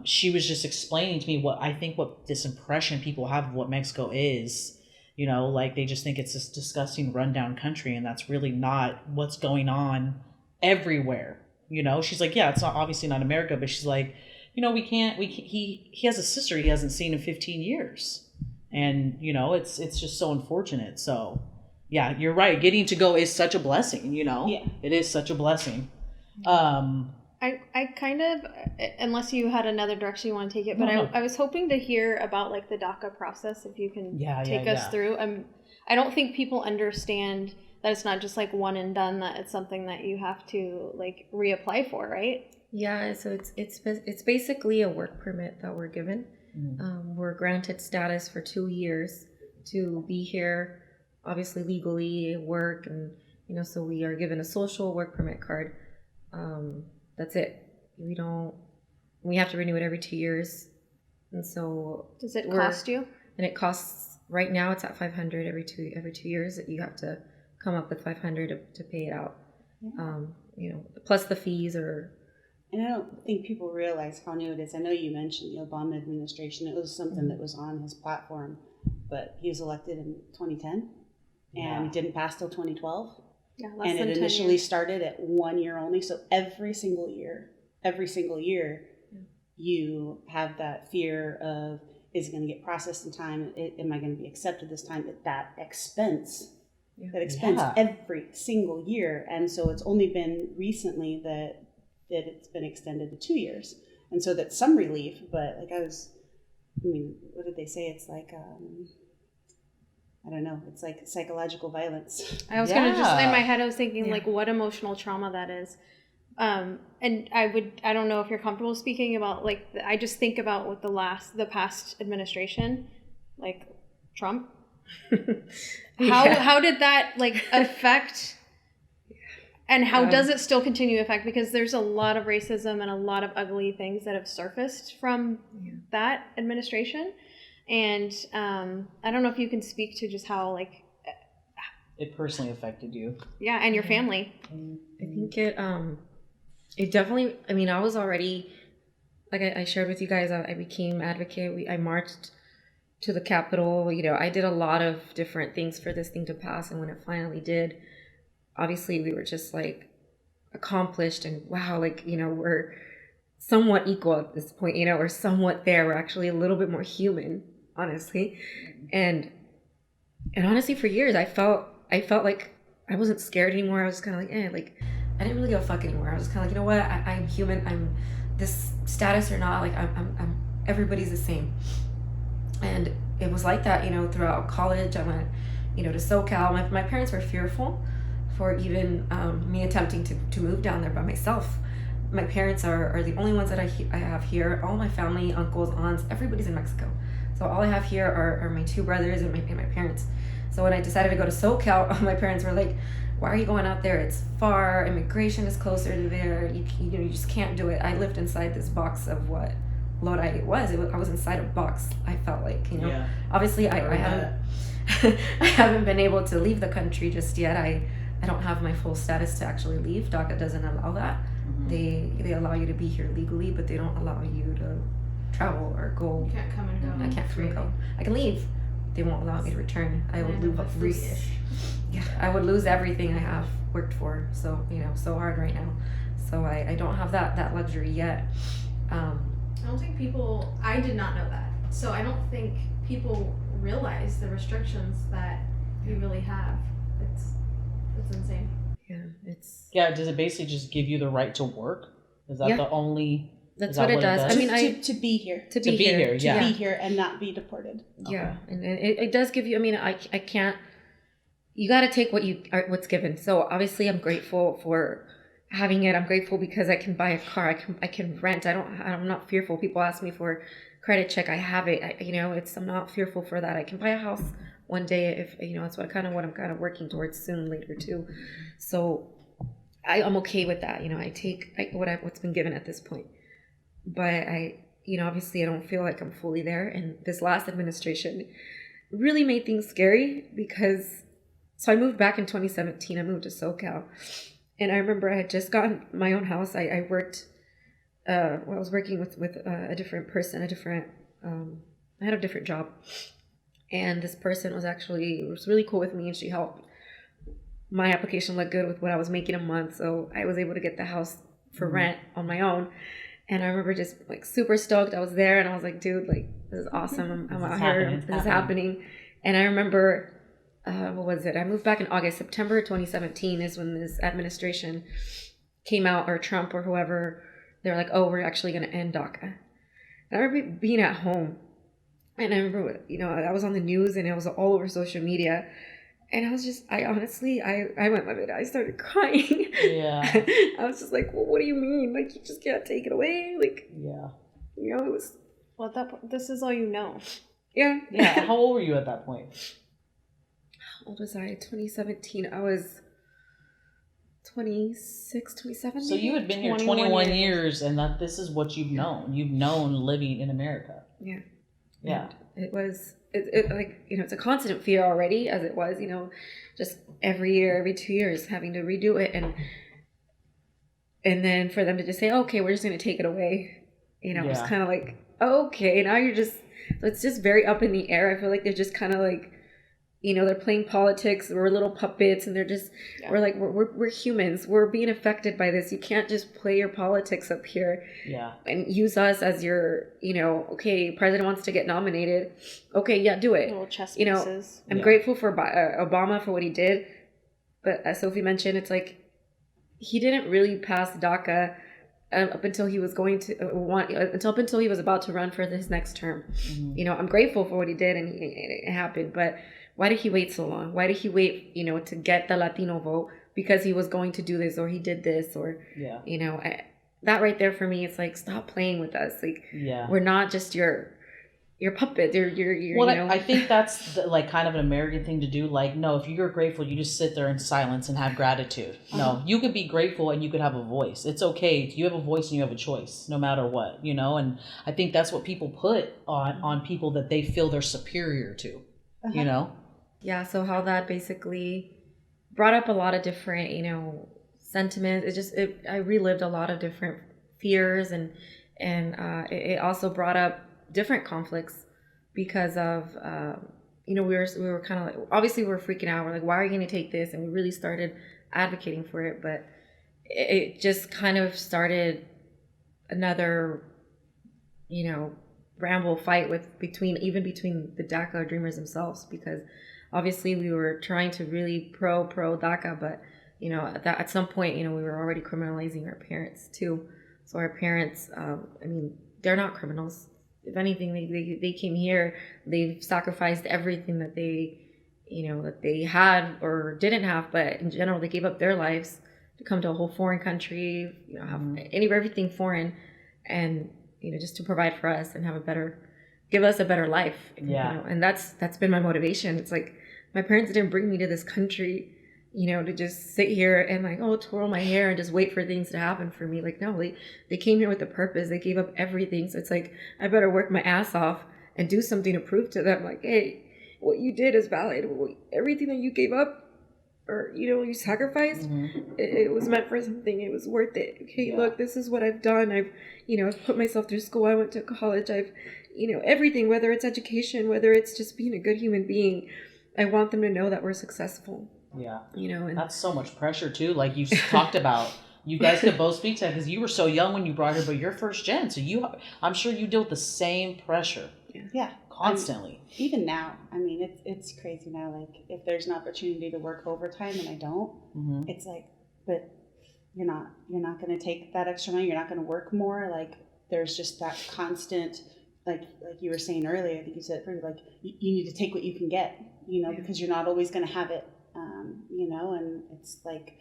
Speaker 3: she was just explaining to me what this impression people have of what Mexico is. They just think it's this disgusting rundown country, and that's really not what's going on everywhere. She's like, yeah, it's not obviously not America, but she's like, he has a sister he hasn't seen in 15 years. And, it's just so unfortunate. So yeah, you're right. Getting to go is such a blessing,
Speaker 5: Yeah.
Speaker 3: It is such a blessing.
Speaker 2: I kind of, unless you had another direction you want to take it, but I was hoping to hear about the DACA process, if you can take us through. I don't think people understand that it's not just one and done, that it's something that you have to reapply for, right?
Speaker 4: Yeah, so it's basically a work permit that we're given. We're granted status for 2 years to be here, obviously legally, work, and so we are given a social work permit card. That's it. We have to renew it every 2 years. And so
Speaker 2: does it cost you?
Speaker 4: And it costs, right now it's at $500 every 2 years. You have to come up with $500 to pay it out. Plus the fees are.
Speaker 5: And I don't think people realize how new it is. I know you mentioned the Obama administration. It was something that was on his platform, but he was elected in 2010 and didn't pass till 2012.
Speaker 2: Yeah,
Speaker 5: and it initially started at 1 year only. So every single year, you have that fear of, is it going to get processed in time? Am I going to be accepted this time? That expense every single year. And so it's only been recently that it's been extended to 2 years. And so that's some relief, but what did they say? It's I don't know. It's like psychological violence.
Speaker 2: I was going to just, in my head, I was thinking what emotional trauma that is. And I don't know if you're comfortable speaking about I just think about what the past administration, Trump. How did that affect, and how does it still continue to affect? Because there's a lot of racism and a lot of ugly things that have surfaced from that administration. And I don't know if you can speak to just how
Speaker 3: it personally affected you.
Speaker 2: Yeah, and your family.
Speaker 4: I think it definitely, I was already like I shared with you guys, I became advocate. I marched to the Capitol. You know, I did a lot of different things for this thing to pass. And when it finally did, obviously we were just like accomplished and wow, like, you know, we're somewhat equal at this point, you know, we're somewhat there. We're actually a little bit more human, honestly. And honestly, for years, I felt like I wasn't scared anymore. I was kind of like, like, I didn't really give a fuck anymore. I was kind of like, you know what? I'm human. I'm this status or not. Like, I'm everybody's the same. And it was like that, you know, throughout college. I went, you know, to SoCal. My parents were fearful for even me attempting to move down there by myself. My parents are the only ones that I have here. All my family, uncles, aunts, everybody's in Mexico. So all I have here are my two brothers and my parents. So when I decided to go to SoCal, my parents were like, why are you going out there? It's far. Immigration is closer to there. You just can't do it. I lived inside this box of what Lodi was. I was inside a box, I felt like, you know. Yeah. Obviously, I haven't I haven't been able to leave the country just yet. I don't have my full status to actually leave. DACA doesn't allow that. Mm-hmm. They allow you to be here legally, but they don't allow you to travel or go.
Speaker 2: You can't come and go.
Speaker 4: I can't come and go. I can leave. They won't allow me to return. I would lose. Yeah, I would lose everything I have worked for. So, you know, so hard right now. So I don't have that luxury yet.
Speaker 2: I don't think I did not know that. So I don't think people realize the restrictions that you really have. It's insane.
Speaker 4: Yeah,
Speaker 3: does it basically just give you the right to work? Is that the only?
Speaker 4: That's what it does. I mean,
Speaker 5: to be here.
Speaker 4: To be here.
Speaker 5: To be here and not be deported.
Speaker 4: Yeah, and it does give you. I mean, I can't. You got to take what's given. So obviously, I'm grateful for having it. I'm grateful because I can buy a car. I can rent. I'm not fearful. People ask me for credit check. I have it. I'm not fearful for that. I can buy a house one day if that's what I'm kind of working towards soon later too. So I'm okay with that. You know, I take what's been given at this point. But obviously I don't feel like I'm fully there. And this last administration really made things scary because, so I moved back in 2017. I moved to SoCal. And I remember I had just gotten my own house. I worked, I was working with a different person, I had a different job. And this person was really cool with me and she helped my application look good with what I was making a month. So I was able to get the house for rent on my own. And I remember just like super stoked. I was there and I was like, dude, like this is awesome. I'm out here. This is happening. And I remember, what was it? I moved back in August. September 2017 is when this administration came out, or Trump or whoever. They're like, oh, we're actually going to end DACA. And I remember being at home. And I remember, I was on the news and it was all over social media. And I honestly went livid. I started crying.
Speaker 3: Yeah.
Speaker 4: I was just like, well, what do you mean? Like, you just can't take it away? Like,
Speaker 3: yeah.
Speaker 4: It was.
Speaker 2: Well, at that point, this is all you know.
Speaker 4: Yeah.
Speaker 3: Yeah. How old were you at that point?
Speaker 4: How old was I? 2017. I was 26, 27.
Speaker 3: So you had been here 21 years and this is what you've known. You've known living in America.
Speaker 4: Yeah.
Speaker 3: Yeah.
Speaker 4: And it was. It's a constant fear already, as it was, just every year, every 2 years having to redo it. And then for them to just say, okay, we're just going to take it away. It's kind of like, okay, now so it's just very up in the air. I feel like they're just kind of like, they're playing politics. We're little puppets and they're just, we're like, we're humans. We're being affected by this. You can't just play your politics up here and use us as your, okay, president wants to get nominated. Okay, yeah, do it.
Speaker 2: Little chess pieces.
Speaker 4: I'm grateful for Obama for what he did. But as Sophie mentioned, it's like, he didn't really pass DACA up until he was going to up until he was about to run for his next term. Mm-hmm. I'm grateful for what he did and it happened, but why did he wait so long? Why did he wait, to get the Latino vote because he was going to do this or he did this or, that right there for me, it's like, stop playing with us. Like, we're not just your puppet. You're
Speaker 3: I think that's kind of an American thing to do. Like, no, if you're grateful, you just sit there in silence and have gratitude. No, you could be grateful and you could have a voice. It's okay. You have a voice and you have a choice, no matter what, and I think that's what people put on people that they feel they're superior to,
Speaker 4: Yeah, so how that basically brought up a lot of different, sentiments. I relived a lot of different fears and And it also brought up different conflicts because of, we were kind of like, obviously we were freaking out. We're like, why are you going to take this? And we really started advocating for it. But it just kind of started another, ramble fight between the DACA dreamers themselves, because obviously we were trying to really pro DACA, but at some point, we were already criminalizing our parents too. So our parents, they're not criminals. If anything, they came here, they've sacrificed everything that they had or didn't have, but in general, they gave up their lives to come to a whole foreign country, have everything foreign, and just to provide for us and give us a better life.
Speaker 3: Yeah.
Speaker 4: And that's been my motivation. It's like, my parents didn't bring me to this country, to just sit here and like, twirl my hair and just wait for things to happen for me. Like, no, they came here with a purpose. They gave up everything. So it's like, I better work my ass off and do something to prove to them, like, hey, what you did is valid. Everything that you gave up or, you sacrificed, it was meant for something. It was worth it. Okay, look, this is what I've done. I've put myself through school. I went to college. I've, everything, whether it's education, whether it's just being a good human being. I want them to know that we're successful.
Speaker 3: Yeah.
Speaker 4: And
Speaker 3: that's so much pressure too. Like you talked about, you guys could both speak to that because you were so young when you brought her, but you're first gen. So I'm sure you deal with the same pressure.
Speaker 5: Yeah.
Speaker 3: Constantly.
Speaker 5: Even now, it's crazy now. Like if there's an opportunity to work overtime and I don't, it's like, but you're not going to take that extra money. You're not going to work more. Like there's just that constant, like you were saying earlier, I think you said it, like you need to take what you can get, because you're not always going to have it. And it's like,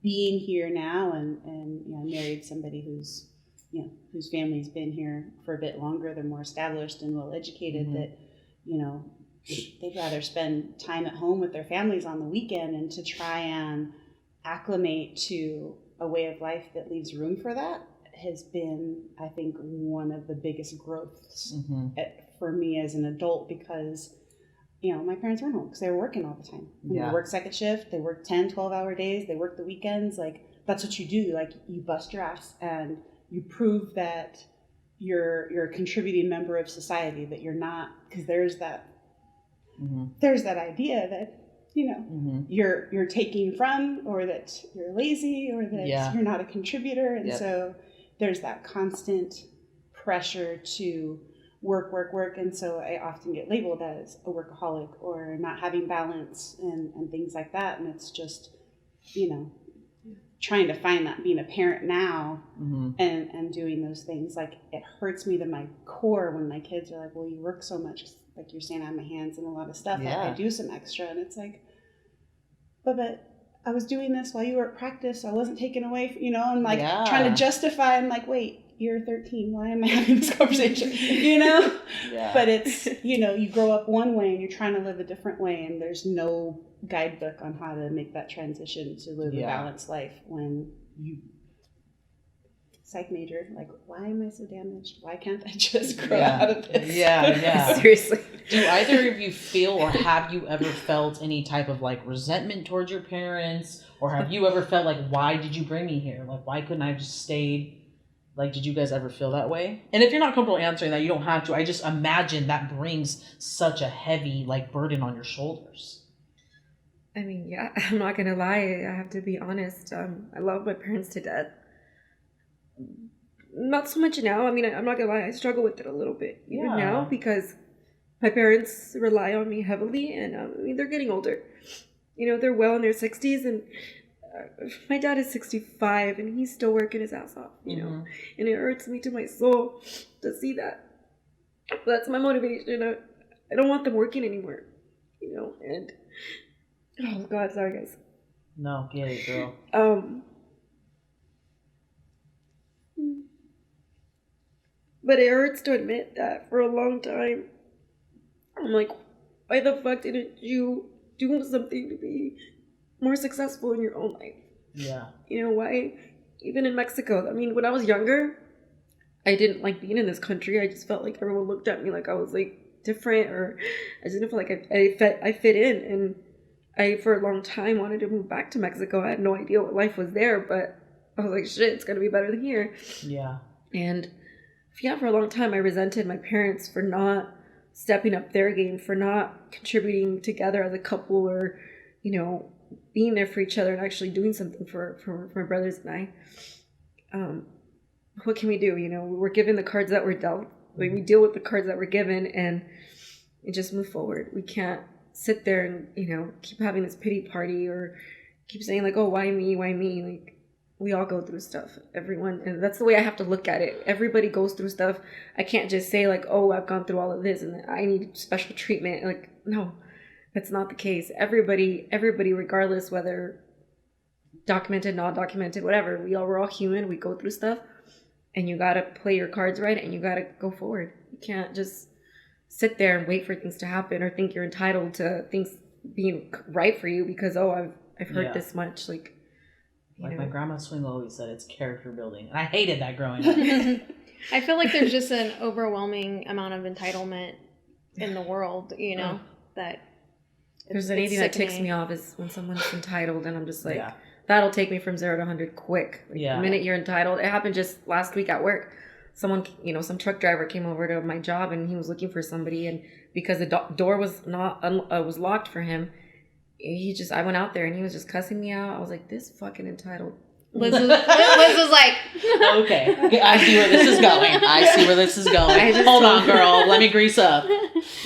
Speaker 5: being here now and I married somebody whose family's been here for a bit longer. They're more established and well educated that, they'd rather spend time at home with their families on the weekend and to try and acclimate to a way of life that leaves room for that has been, I think, one of the biggest growths for me as an adult, because my parents weren't home because they were working all the time. They worked second shift, they worked 10, 12-hour days, they worked the weekends. Like, that's what you do. Like, you bust your ass and you prove that you're a contributing member of society, that you're not, because there's that idea that, you're taking from, or that you're lazy, or that you're not a contributor. And so there's that constant pressure to work, and so I often get labeled as a workaholic or not having balance and things like that. And it's just, trying to find that, being a parent now and doing those things. Like, it hurts me to my core when my kids are like, well, you work so much, like you're saying, I have my hands in a lot of stuff. I do some extra, and it's like, but I was doing this while you were at practice, so I wasn't taken away, and like trying to justify. I'm like, wait, you're 13. Why am I having this conversation? But it's, you grow up one way and you're trying to live a different way, and there's no guidebook on how to make that transition to live a balanced life when you psych major. Like, why am I so damaged? Why can't I just grow out of this?
Speaker 4: Seriously.
Speaker 3: Do either of you feel, or have you ever felt any type of like resentment towards your parents, or have you ever felt like, why did you bring me here? Like, why couldn't I have just stayed? Like, did you guys ever feel that way? And if you're not comfortable answering that, you don't have to. I just imagine that brings such a heavy like burden on your shoulders.
Speaker 6: I'm not gonna lie, I have to be honest. I love my parents to death. Not so much now. I'm not gonna lie, I struggle with it a little bit even now, because my parents rely on me heavily, and they're getting older. They're well in their 60s, and my dad is 65 and he's still working his ass off, and it hurts me to my soul to see that. But that's my motivation. I don't want them working anymore, and oh God, sorry guys.
Speaker 3: No, get it, girl.
Speaker 6: But it hurts to admit that for a long time, I'm like, why the fuck didn't you do something to be more successful in your own life?
Speaker 3: Yeah.
Speaker 6: Why? Even in Mexico, when I was younger, I didn't like being in this country. I just felt like everyone looked at me like I was like different, or I just didn't feel like I fit in. And I, for a long time, wanted to move back to Mexico. I had no idea what life was there, but I was like, shit, it's gonna be better than here.
Speaker 3: Yeah.
Speaker 6: And for a long time, I resented my parents for not stepping up their game, for not contributing together as a couple, or, you know, being there for each other and actually doing something for my brothers and I. What can we do? You know, we're given the cards that we're dealt. Like, we deal with the cards that we're given and just move forward. We can't sit there and, you know, keep having this pity party or keep saying like, oh, why me? Why me? Like, we all go through stuff, everyone. And that's the way I have to look at it. Everybody goes through stuff. I can't just say like, oh, I've gone through all of this and I need special treatment. Like, no, that's not the case. Everybody, regardless whether documented, not documented, whatever, we're all human. We go through stuff, and you got to play your cards right, and you got to go forward. You can't just sit there and wait for things to happen or think you're entitled to things being right for you because, oh, I've heard this much. Like
Speaker 3: my grandma Swing always said, it's character building. And I hated that growing up.
Speaker 2: I feel like there's just an overwhelming amount of entitlement in the world, you know, that
Speaker 6: there's anything that ticks me off is when someone's entitled, and I'm just like, that'll take me from 0 to 100 quick. Like, the minute you're entitled, it happened just last week at work. Someone, you know, some truck driver came over to my job and he was looking for somebody, and because the door was was locked for him, I went out there and he was just cussing me out. I was like, this fucking entitled.
Speaker 2: Liz was like,
Speaker 3: okay, I see where this is going. Hold on, girl. Let me grease up.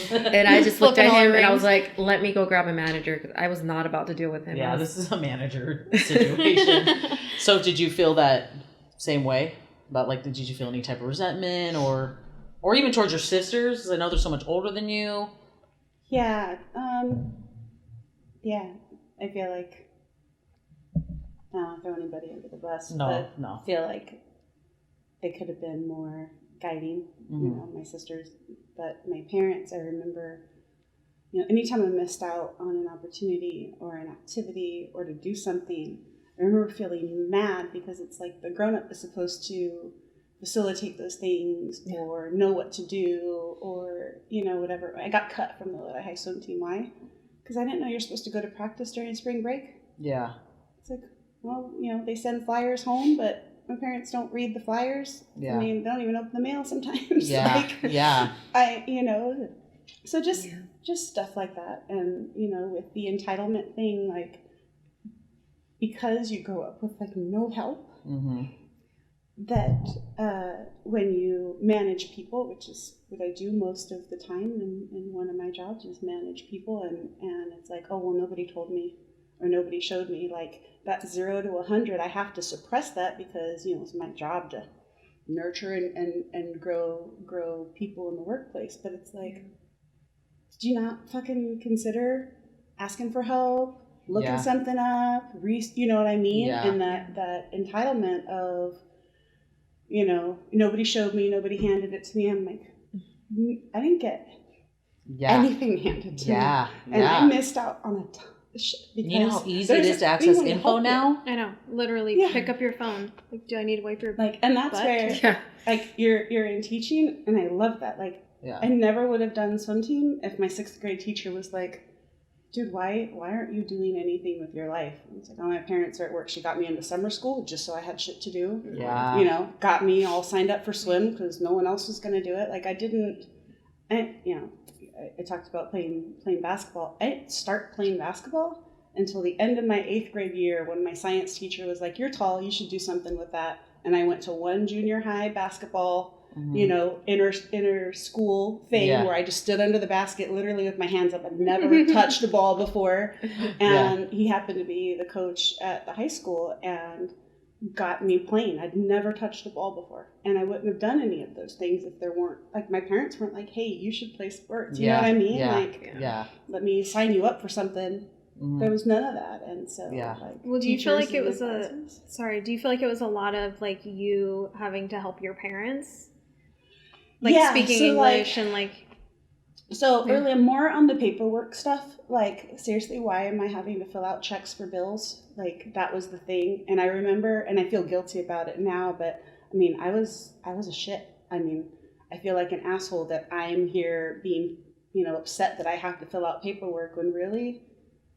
Speaker 6: And I just looked at him and I was like, let me go grab a manager, because I was not about to deal with him.
Speaker 3: Yeah, this is a manager situation. So did you feel that same way? About like, did you feel any type of resentment or even towards your sisters? Because I know they're so much older than you.
Speaker 5: Yeah. Yeah. I feel like, I don't throw anybody under the bus.
Speaker 3: No.
Speaker 5: I feel like they could have been more guiding, you know, my sisters. But my parents, I remember, you know, anytime I missed out on an opportunity or an activity or to do something, I remember feeling mad, because it's like the grown-up is supposed to facilitate those things or know what to do or, you know, whatever. I got cut from the Lodi High swim team. Why? Because I didn't know you're supposed to go to practice during spring break.
Speaker 3: Yeah.
Speaker 5: It's like, well, you know, they send flyers home, but my parents don't read the flyers.
Speaker 3: Yeah.
Speaker 5: I mean, they don't even open the mail sometimes.
Speaker 3: Yeah.
Speaker 5: You know, so just stuff like that. And, you know, with the entitlement thing, like, because you grow up with like no help, that when you manage people, which is what I do most of the time in one of my jobs, is manage people, and it's like, oh, well, nobody told me or nobody showed me. Like, that 0 to 100, I have to suppress that because, you know, it's my job to nurture and grow people in the workplace. But it's like, did you not fucking consider asking for help, looking something up, you know what I mean?
Speaker 3: Yeah.
Speaker 5: And that entitlement of, you know, nobody showed me, nobody handed it to me. I'm like, I didn't get anything handed to me. And I missed out on a ton of shit.
Speaker 3: You know how easy it is to access info now?
Speaker 2: I know. Literally, pick up your phone. Like, do I need to wipe your
Speaker 5: like? And that's
Speaker 2: butt?
Speaker 5: where, like, you're in teaching, and I love that. Like, I never would have done swim team if my 6th grade teacher was like, dude, why aren't you doing anything with your life? And it's like, oh, my parents are at work. She got me into summer school just so I had shit to do.
Speaker 3: Yeah.
Speaker 5: You know, got me all signed up for swim because no one else was going to do it. Like, you know, I talked about playing basketball. I didn't start playing basketball until the end of my 8th grade year, when my science teacher was like, you're tall, you should do something with that. And I went to one junior high basketball, you know, inter school thing where I just stood under the basket literally with my hands up. I'd never touched a ball before. And he happened to be the coach at the high school and got me playing. I'd never touched a ball before. And I wouldn't have done any of those things if there weren't, like, my parents weren't like, hey, you should play sports. You know what I mean? Let me sign you up for something. There was none of that. And so, like,
Speaker 2: well, do you feel like it was do you feel like it was a lot of, like, you having to help your parents? Like, speaking English, like, and, like...
Speaker 5: So, early, more on the paperwork stuff. Like, seriously, why am I having to fill out checks for bills? Like, that was the thing. And I remember, and I feel guilty about it now, but, I mean, I was a shit. I mean, I feel like an asshole that I'm here being, you know, upset that I have to fill out paperwork when really...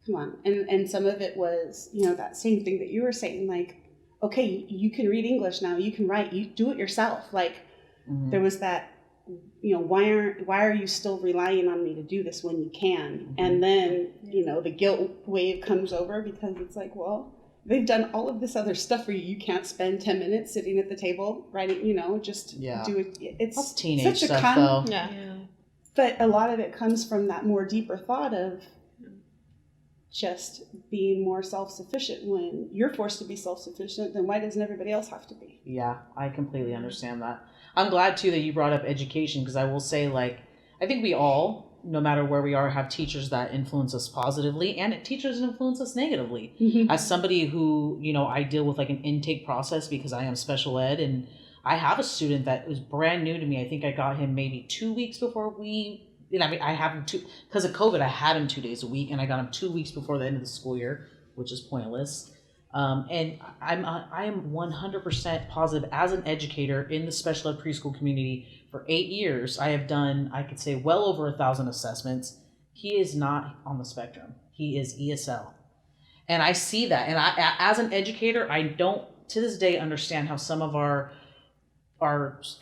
Speaker 5: Come on. And some of it was, you know, that same thing that you were saying, like, okay, you can read English now, you can write, you do it yourself. Like there was that, why are you still relying on me to do this when you can? And then, the guilt wave comes over because it's like, well, they've done all of this other stuff for you. You can't spend 10 minutes sitting at the table writing, just do it. It's
Speaker 3: That's teenage
Speaker 5: such a
Speaker 3: stuff, though.
Speaker 2: Yeah.
Speaker 5: But a lot of it comes from that more deeper thought of just being more self-sufficient. When you're forced to be self-sufficient, then why doesn't everybody else have to be?
Speaker 3: Yeah, I completely understand that. I'm glad too that you brought up education, because I will say, like, I think we all, no matter where we are, have teachers that influence us positively and teachers that influence us negatively. As somebody who, I deal with like an intake process because I am special ed, and I have a student that was brand new to me. I think I got him maybe 2 weeks before I have him because of COVID, I had him 2 days a week, and I got him 2 weeks before the end of the school year, which is pointless. And I am 100% positive as an educator in the special ed preschool community for 8 years. I have done, I could say, well over 1,000 assessments. He is not on the spectrum. He is ESL. And I see that. And I, as an educator, I don't to this day understand how some of our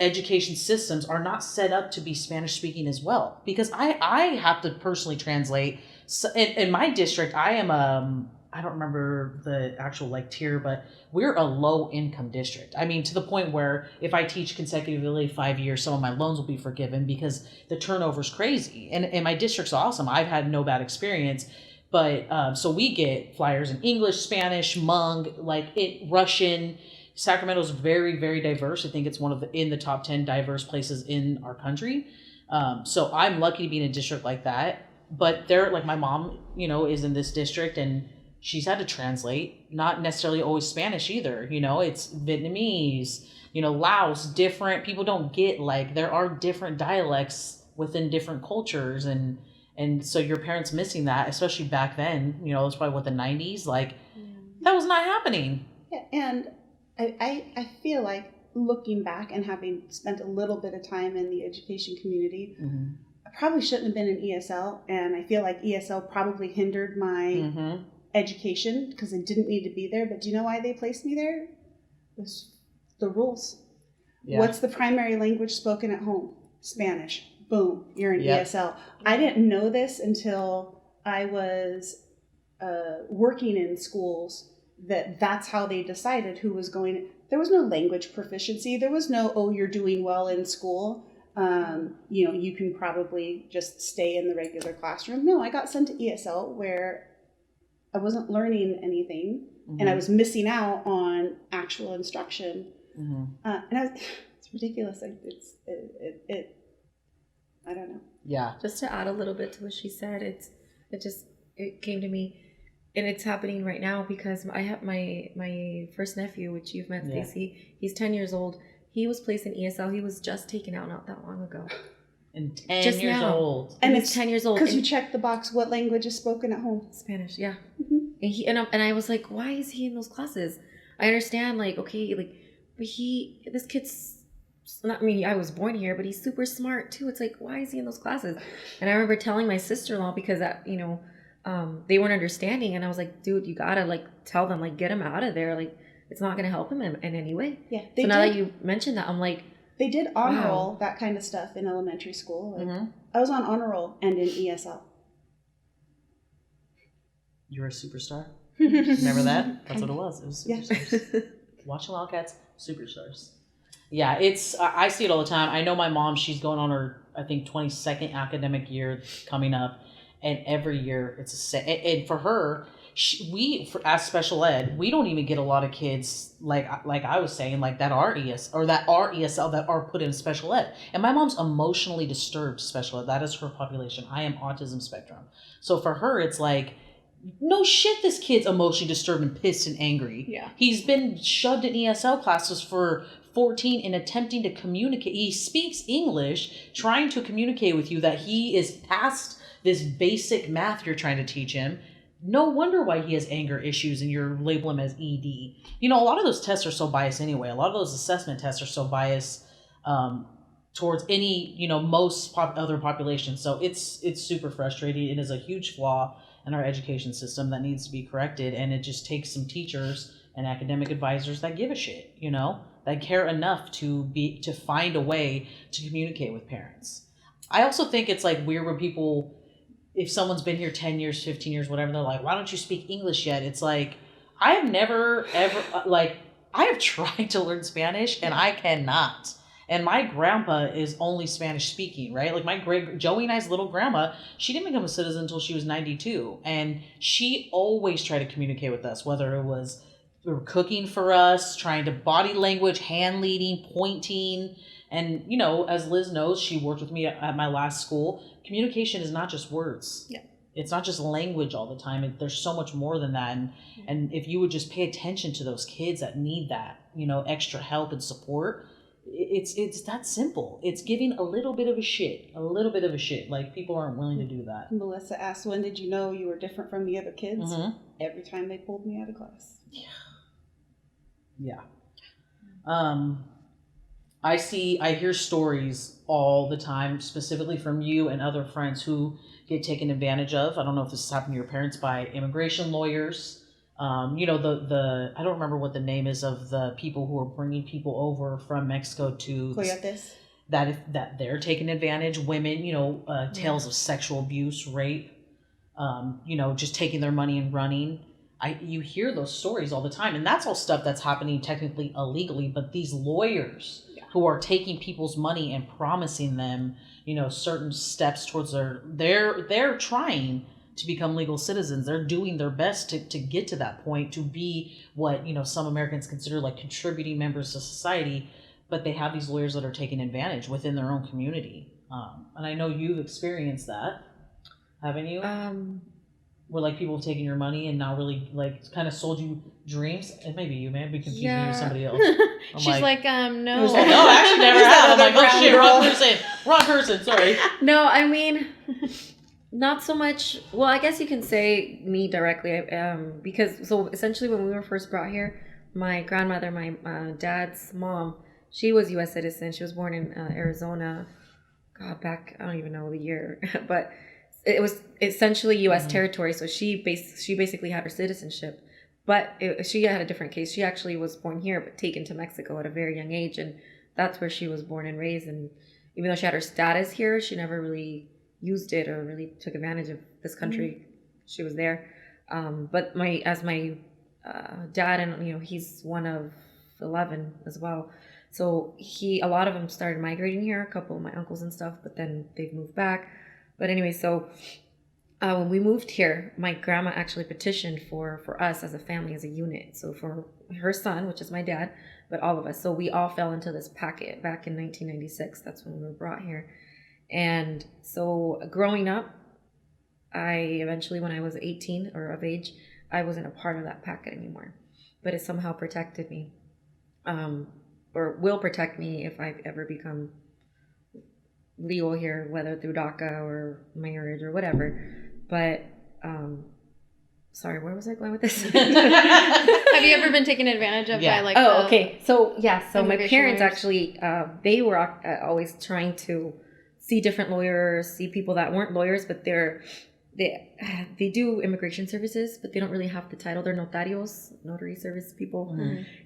Speaker 3: education systems are not set up to be Spanish speaking as well. Because I have to personally translate. So in my district, I am I don't remember the actual tier, but we're a low income district. I mean, to the point where if I teach consecutively 5 years, some of my loans will be forgiven because the turnover is crazy. And my district's awesome. I've had no bad experience. But so we get flyers in English, Spanish, Hmong, Russian. Sacramento's very, very diverse. I think it's one of in the top 10 diverse places in our country. So I'm lucky to be in a district like that. But my mom, is in this district, and she's had to translate, not necessarily always Spanish either. It's Vietnamese, Laos, different. People don't get there are different dialects within different cultures. And so your parents missing that, especially back then, it was probably the 90s, that was not happening.
Speaker 5: Yeah, and I feel like looking back and having spent a little bit of time in the education community, I probably shouldn't have been in ESL. And I feel like ESL probably hindered my education because I didn't need to be there. But do you know why they placed me there? It was the rules. Yeah. What's the primary language spoken at home? Spanish. Boom, you're in ESL. I didn't know this until I was working in schools that's how they decided who was going. There was no language proficiency. There was no, you're doing well in school. You can probably just stay in the regular classroom. No, I got sent to ESL where I wasn't learning anything and I was missing out on actual instruction. It's ridiculous. I don't know.
Speaker 4: Yeah. Just to add a little bit to what she said, it came to me, and it's happening right now because I have my first nephew, which you've met, Staci. He's 10 years old. He was placed in ESL. He was just taken out not that long ago.
Speaker 3: And 10 years old.
Speaker 5: And
Speaker 4: it's 10 years old.
Speaker 5: Because you check the box, what language is spoken at home?
Speaker 4: Spanish, yeah. And I was like, why is he in those classes? I understand, but this kid's not, I was born here, but he's super smart too. It's like, why is he in those classes? And I remember telling my sister-in-law because that, they weren't understanding, and I was like, dude, you gotta tell them, get him out of there. It's not gonna help him in any way. Yeah. So now that you mentioned that, I'm like,
Speaker 5: they did honor roll, that kind of stuff in elementary school. I was on honor roll and in ESL.
Speaker 3: You were a superstar. Remember that? That's what it was. It was superstars. Yeah. Watching Wildcats, superstars. Yeah, I see it all the time. I know my mom, she's going on her, I think, 22nd academic year coming up. And every year it's and for her, as special ed, we don't even get a lot of kids, like I was saying, that are ESL that are put in special ed. And my mom's emotionally disturbed special ed. That is her population. I am autism spectrum. So for her, it's no shit, this kid's emotionally disturbed and pissed and angry. Yeah. He's been shoved in ESL classes for 14 and attempting to communicate. He speaks English, trying to communicate with you that he is past this basic math you're trying to teach him. No wonder why he has anger issues and you're labeling him as ED. A lot of those tests are so biased anyway. A lot of those assessment tests are so biased towards any, most other populations. So it's super frustrating. It is a huge flaw in our education system that needs to be corrected. And it just takes some teachers and academic advisors that give a shit, you know, that care enough to find a way to communicate with parents. I also think it's like weird when people, if someone's been here 10 years, 15 years, whatever, they're like, why don't you speak English yet? It's like, I have never, ever, like, I have tried to learn Spanish and I cannot. And my grandpa is only Spanish speaking, right? Like Joey and I's little grandma, she didn't become a citizen until she was 92. And she always tried to communicate with us, whether it was cooking for us, trying to body language, hand leading, pointing. And, you know, as Liz knows, she worked with me at my last school. Communication is not just words.
Speaker 2: Yeah.
Speaker 3: It's not just language all the time. There's so much more than that. And if you would just pay attention to those kids that need that, you know, extra help and support, it's that simple. It's giving a little bit of a shit. Like, people aren't willing to do that.
Speaker 5: Melissa asked, when did you know you were different from the other kids?
Speaker 3: Mm-hmm.
Speaker 5: Every time they pulled me out of class.
Speaker 3: Yeah. I hear stories all the time, specifically from you and other friends who get taken advantage of. I don't know if this has happened to your parents, by immigration lawyers. You know, I don't remember what the name is of the people who are bringing people over from Mexico to
Speaker 5: Coyotes.
Speaker 3: That they're taking advantage. Women, you know, tales of sexual abuse, rape, you know, just taking their money and running. You hear those stories all the time, and that's all stuff that's happening technically illegally. But these lawyers who are taking people's money and promising them, you know, certain steps towards they're trying to become legal citizens. They're doing their best to get to that point, to be what, you know, some Americans consider like contributing members to society. But they have these lawyers that are taking advantage within their own community. And I know you've experienced that, haven't you? Where like people have taken your money and now really like kind of sold you dreams. And maybe you may be confusing me with somebody else.
Speaker 2: She's like, no.
Speaker 3: No, I actually never have. I'm like, oh shit, wrong person, sorry.
Speaker 4: No, I mean, not so much. Well, I guess you can say me directly, because so essentially when we were first brought here, my grandmother, my dad's mom, she was U.S. citizen. She was born in Arizona. God, back, I don't even know the year, but it was essentially U.S. territory. So she basically had her citizenship, but she had a different case. She actually was born here, but taken to Mexico at a very young age, and that's where she was born and raised. And even though she had her status here, she never really used it or really took advantage of this country. She was there, but my dad, and you know, he's one of 11 as well. So a lot of them started migrating here, a couple of my uncles and stuff, but then they've moved back. But anyway, so when we moved here, my grandma actually petitioned for us as a family, as a unit. So for her son, which is my dad, but all of us. So we all fell into this packet back in 1996. That's when we were brought here. And so growing up, I eventually, when I was 18 or of age, I wasn't a part of that packet anymore. But it somehow protected me, or will protect me if I ever become legal here, whether through DACA or marriage or whatever. But sorry, where was I going with this?
Speaker 2: Have you ever been taken advantage of by like?
Speaker 4: Oh, okay. So so my parents
Speaker 2: lawyers?
Speaker 4: actually they were always trying to see different lawyers, see people that weren't lawyers, but they do immigration services, but they don't really have the title. They're notarios, notary service people,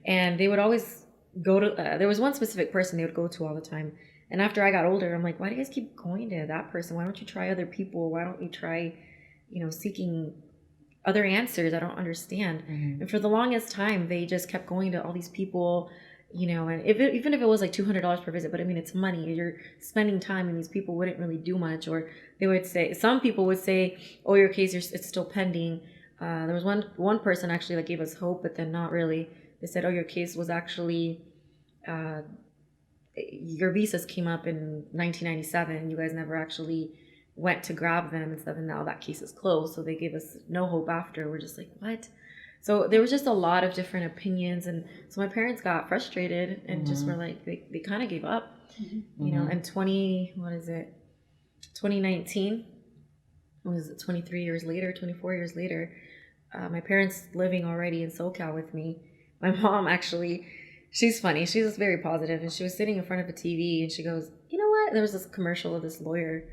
Speaker 4: and they would always go to. There was one specific person they would go to all the time. And after I got older, I'm like, why do you guys keep going to that person? Why don't you try other people? Why don't you try, you know, seeking other answers? I don't understand. And for the longest time, they just kept going to all these people, you know, and even if it was like $200 per visit, but I mean, it's money. You're spending time, and these people wouldn't really do much. Or they would say, some people would say, oh, your case, it's still pending. There was one person actually that gave us hope, but then not really. They said, oh, your case was actually... your visas came up in 1997. You guys never actually went to grab them and stuff, and now that case is closed. So they gave us no hope after. We're just like, what? So there was just a lot of different opinions, and so my parents got frustrated and just were like, they kind of gave up, you know. And 2019 was 24 years later, my parents living already in SoCal with me. My mom actually, she's funny. She's very positive, and she was sitting in front of a TV, and she goes, you know what? There was this commercial of this lawyer,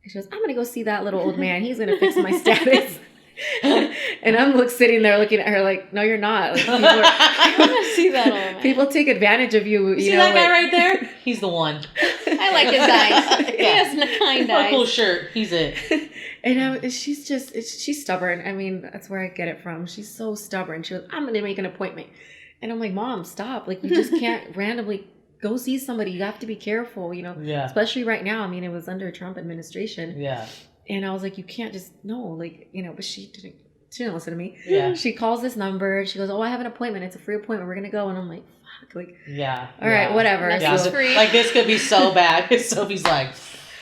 Speaker 4: and she goes, I'm gonna go see that little old man. He's gonna fix my status. And And I'm sitting there looking at her like, no, you're not. Like,
Speaker 2: I want to see that all.
Speaker 4: people take advantage of you.
Speaker 3: You see that guy right there? He's the one.
Speaker 2: I like his eyes. He has kind
Speaker 3: What a cool
Speaker 2: eyes.
Speaker 3: shirt. He's it.
Speaker 4: And she's stubborn. I mean, that's where I get it from. She's so stubborn. She goes, I'm going to make an appointment. And I'm like, Mom, stop. Like, you just can't randomly go see somebody. You have to be careful,
Speaker 3: Yeah.
Speaker 4: especially right now. I mean, it was under Trump administration.
Speaker 3: Yeah.
Speaker 4: And I was like, you can't just, no, like, but she didn't listen to me.
Speaker 3: Yeah.
Speaker 4: She calls this number. She goes, oh, I have an appointment. It's a free appointment. We're going to go. And I'm like, fuck. Like,
Speaker 3: Yeah.
Speaker 4: all right, whatever.
Speaker 2: That's
Speaker 3: Yeah.
Speaker 2: just free.
Speaker 3: Like, this could be so bad. Sophie's like,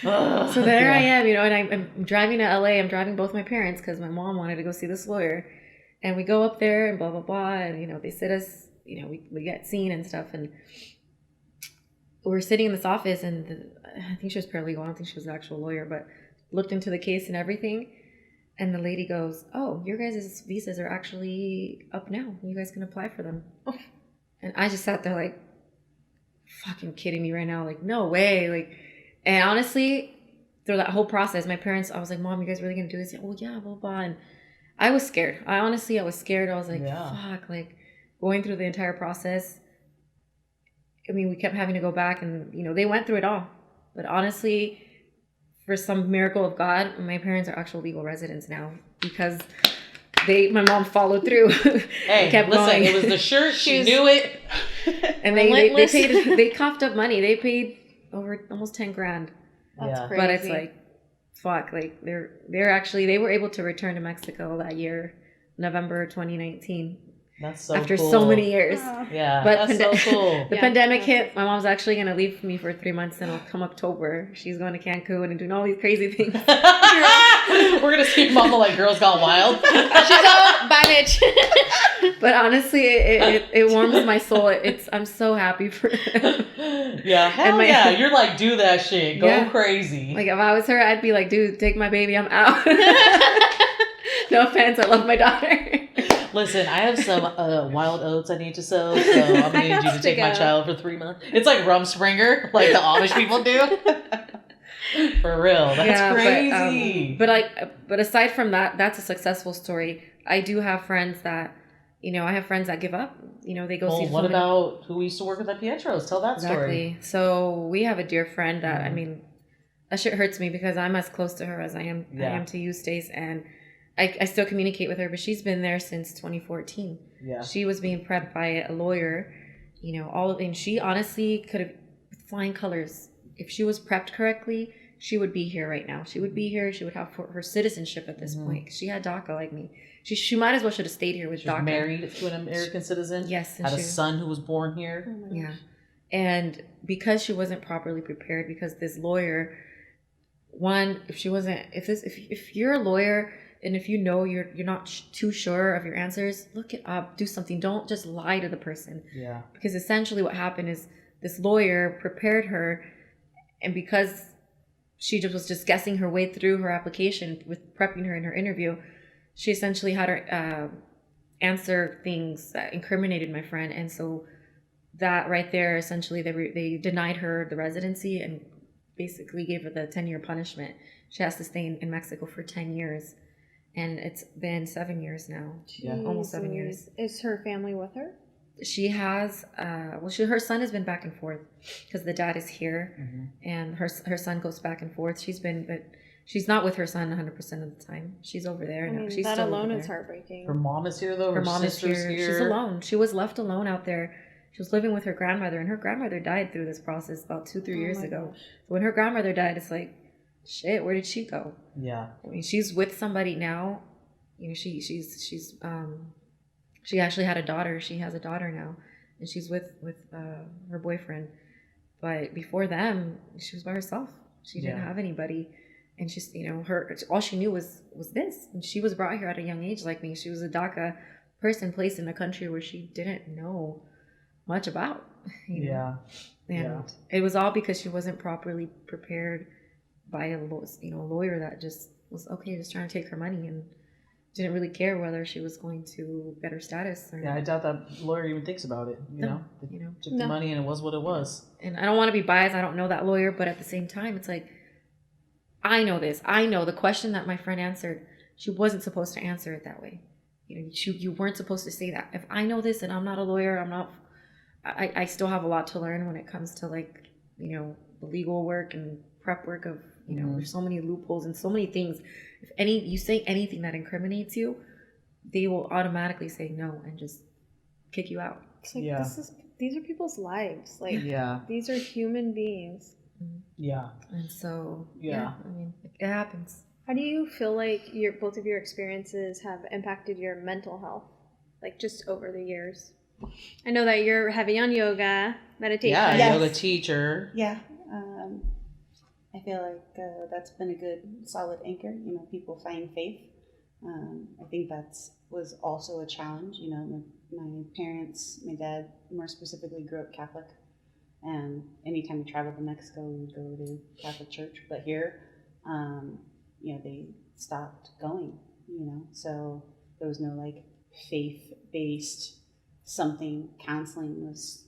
Speaker 3: ugh.
Speaker 4: So there I
Speaker 3: Yeah.
Speaker 4: am, and I'm driving to LA. I'm driving both my parents because my mom wanted to go see this lawyer. And we go up there and blah, blah, blah. And, they sit us, we get seen and stuff. And we're sitting in this office, and I think she was paralegal. I don't think she was an actual lawyer, but looked into the case and everything. And the lady goes, oh, your guys' visas are actually up now. You guys can apply for them. And I just sat there like, fucking kidding me right now. Like, no way. Like, and honestly, through that whole process, my parents, I was like, Mom, you guys really gonna do this? Oh yeah, blah, blah. And I was scared. I was scared. I was like, fuck, like going through the entire process. I mean, we kept having to go back and, they went through it all. But honestly, for some miracle of God, my parents are actual legal residents now because my mom followed through.
Speaker 3: Hey,
Speaker 4: kept
Speaker 3: listen,
Speaker 4: going.
Speaker 3: it was the shirt. She
Speaker 2: was-
Speaker 3: knew it.
Speaker 4: And they
Speaker 2: Relentless.
Speaker 4: they coughed up money. They paid over almost 10 grand.
Speaker 2: That's
Speaker 3: Yeah.
Speaker 2: crazy.
Speaker 4: But it's like, fuck, like they were able to return to Mexico that year, November 2019,
Speaker 3: That's so
Speaker 4: after
Speaker 3: cool.
Speaker 4: so many years.
Speaker 3: Yeah,
Speaker 4: But
Speaker 3: that's so cool.
Speaker 4: The
Speaker 2: Yeah,
Speaker 4: pandemic
Speaker 2: that's
Speaker 4: hit. My mom's actually going to leave me for 3 months, and come October, she's going to Cancun and doing all these crazy things.
Speaker 3: We're going to see Mama like Girls Gone Wild.
Speaker 2: She's all, bye, bitch.
Speaker 4: But honestly, it warms my soul. I'm so happy for them.
Speaker 3: Yeah, hell
Speaker 4: my-
Speaker 3: yeah. You're like, do that shit. Go
Speaker 4: Yeah.
Speaker 3: crazy.
Speaker 4: Like, if I was her, I'd be like, dude, take my baby, I'm out. No offense, I love my daughter.
Speaker 3: Listen, I have some wild oats I need to sow, so I'm going to need you to take my child for 3 months. It's like Rumspringer, like the Amish people do. For real. That's crazy.
Speaker 4: But aside from that, that's a successful story. I do have friends that, I have friends that give up. They go see
Speaker 3: Well, what about who we used to work with at Pietro's? Tell that story.
Speaker 4: Exactly. So we have a dear friend that, I mean, that shit hurts me because I'm as close to her as I am to you, Stace, and I still communicate with her, but she's been there since 2014.
Speaker 3: Yeah.
Speaker 4: She was being prepped by a lawyer, and she honestly could have, with flying colors, if she was prepped correctly, she would be here right now. She would be here. She would have her citizenship at this point. She had DACA like me. She might as well should have stayed here with
Speaker 3: She was
Speaker 4: DACA.
Speaker 3: Married to an American citizen.
Speaker 4: Yes. And
Speaker 3: Had a son who was born here.
Speaker 4: Yeah. And because she wasn't properly prepared, because this lawyer, if you're a lawyer and if you're not too sure of your answers, look it up, do something. Don't just lie to the person.
Speaker 3: Yeah.
Speaker 4: Because essentially what happened is this lawyer prepared her, and because she was just guessing her way through her application with prepping her in her interview, she essentially had her answer things that incriminated my friend. And so that right there, essentially they denied her the residency and basically gave her the 10-year punishment. She has to stay in Mexico for 10 years. And it's been 7 years now.
Speaker 3: Yeah.
Speaker 4: Almost 7 years.
Speaker 2: Is her family with her?
Speaker 4: She has, her son has been back and forth because the dad is here, and her son goes back and forth. But she's not with her son 100% of the time. She's over there now. She's
Speaker 2: that
Speaker 4: still
Speaker 2: alone
Speaker 4: over
Speaker 2: is
Speaker 4: there.
Speaker 2: heartbreaking.
Speaker 3: Her mom is here, though.
Speaker 4: Her mom is
Speaker 3: sister's
Speaker 4: here. She's alone. She was left alone out there. She was living with her grandmother, and her grandmother died through this process about 2-3 years ago.
Speaker 2: Gosh.
Speaker 4: So when her grandmother died, it's like, shit, where did she go?
Speaker 3: Yeah.
Speaker 4: I mean, she's with somebody now. She actually had a daughter. She has a daughter now, and she's with her boyfriend. But before them, she was by herself. She didn't have anybody, and she's all she knew was this. And she was brought here at a young age, like me. She was a DACA person placed in a country where she didn't know much about.
Speaker 3: Yeah.
Speaker 4: And it was all because she wasn't properly prepared by a lawyer that just was just trying to take her money and didn't really care whether she was going to get her status or
Speaker 3: Yeah, I doubt that lawyer even thinks about it. You know, took the money and it was what it was.
Speaker 4: And I don't want to be biased. I don't know that lawyer, but at the same time, it's like, I know this. I know the question that my friend answered. She wasn't supposed to answer it that way. you weren't supposed to say that. If I know this and I'm not a lawyer, I still have a lot to learn when it comes to like, the legal work and prep work of, there's so many loopholes and so many things. If you say anything that incriminates you, they will automatically say no and just kick you out.
Speaker 2: It's like, these are people's lives. Like, these are human beings.
Speaker 3: Yeah.
Speaker 4: And so, it happens.
Speaker 2: How do you feel like both of your experiences have impacted your mental health, like just over the years? I know that you're heavy on yoga, meditation.
Speaker 3: Yeah, yoga teacher.
Speaker 5: Yeah. I feel like that's been a good, solid anchor. People find faith. I think was also a challenge. My parents, my dad more specifically, grew up Catholic. And anytime we traveled to Mexico, we would go to Catholic church. But here, they stopped going, so there was no like faith-based something. Counseling was,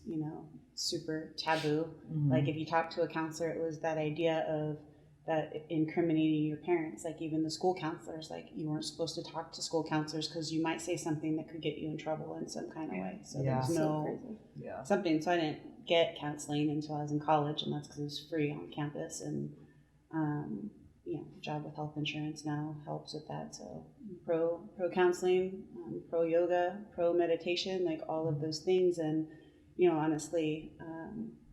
Speaker 5: super taboo. Like if you talk to a counselor, it was that idea of that incriminating your parents. Like even the school counselors, like you weren't supposed to talk to school counselors because you might say something that could get you in trouble in some kind of way. So there was something. So I didn't get counseling until I was in college, and that's because it was free on campus. And job with health insurance now helps with that. So pro counseling, pro yoga, pro meditation, like all of those things. And honestly,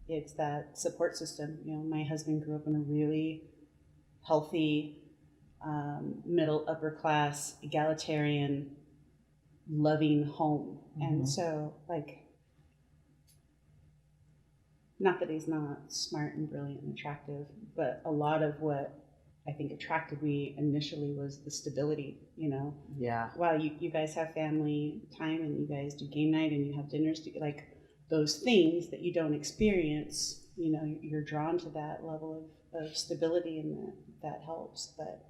Speaker 5: it's that support system. My husband grew up in a really healthy, middle upper class, egalitarian, loving home. And so like, not that he's not smart and brilliant and attractive, but a lot of what I think attracted me initially was the stability, Yeah. Wow, you guys have family time and you guys do game night and you have dinners, like those things that you don't experience, you're drawn to that level of stability, and that helps. But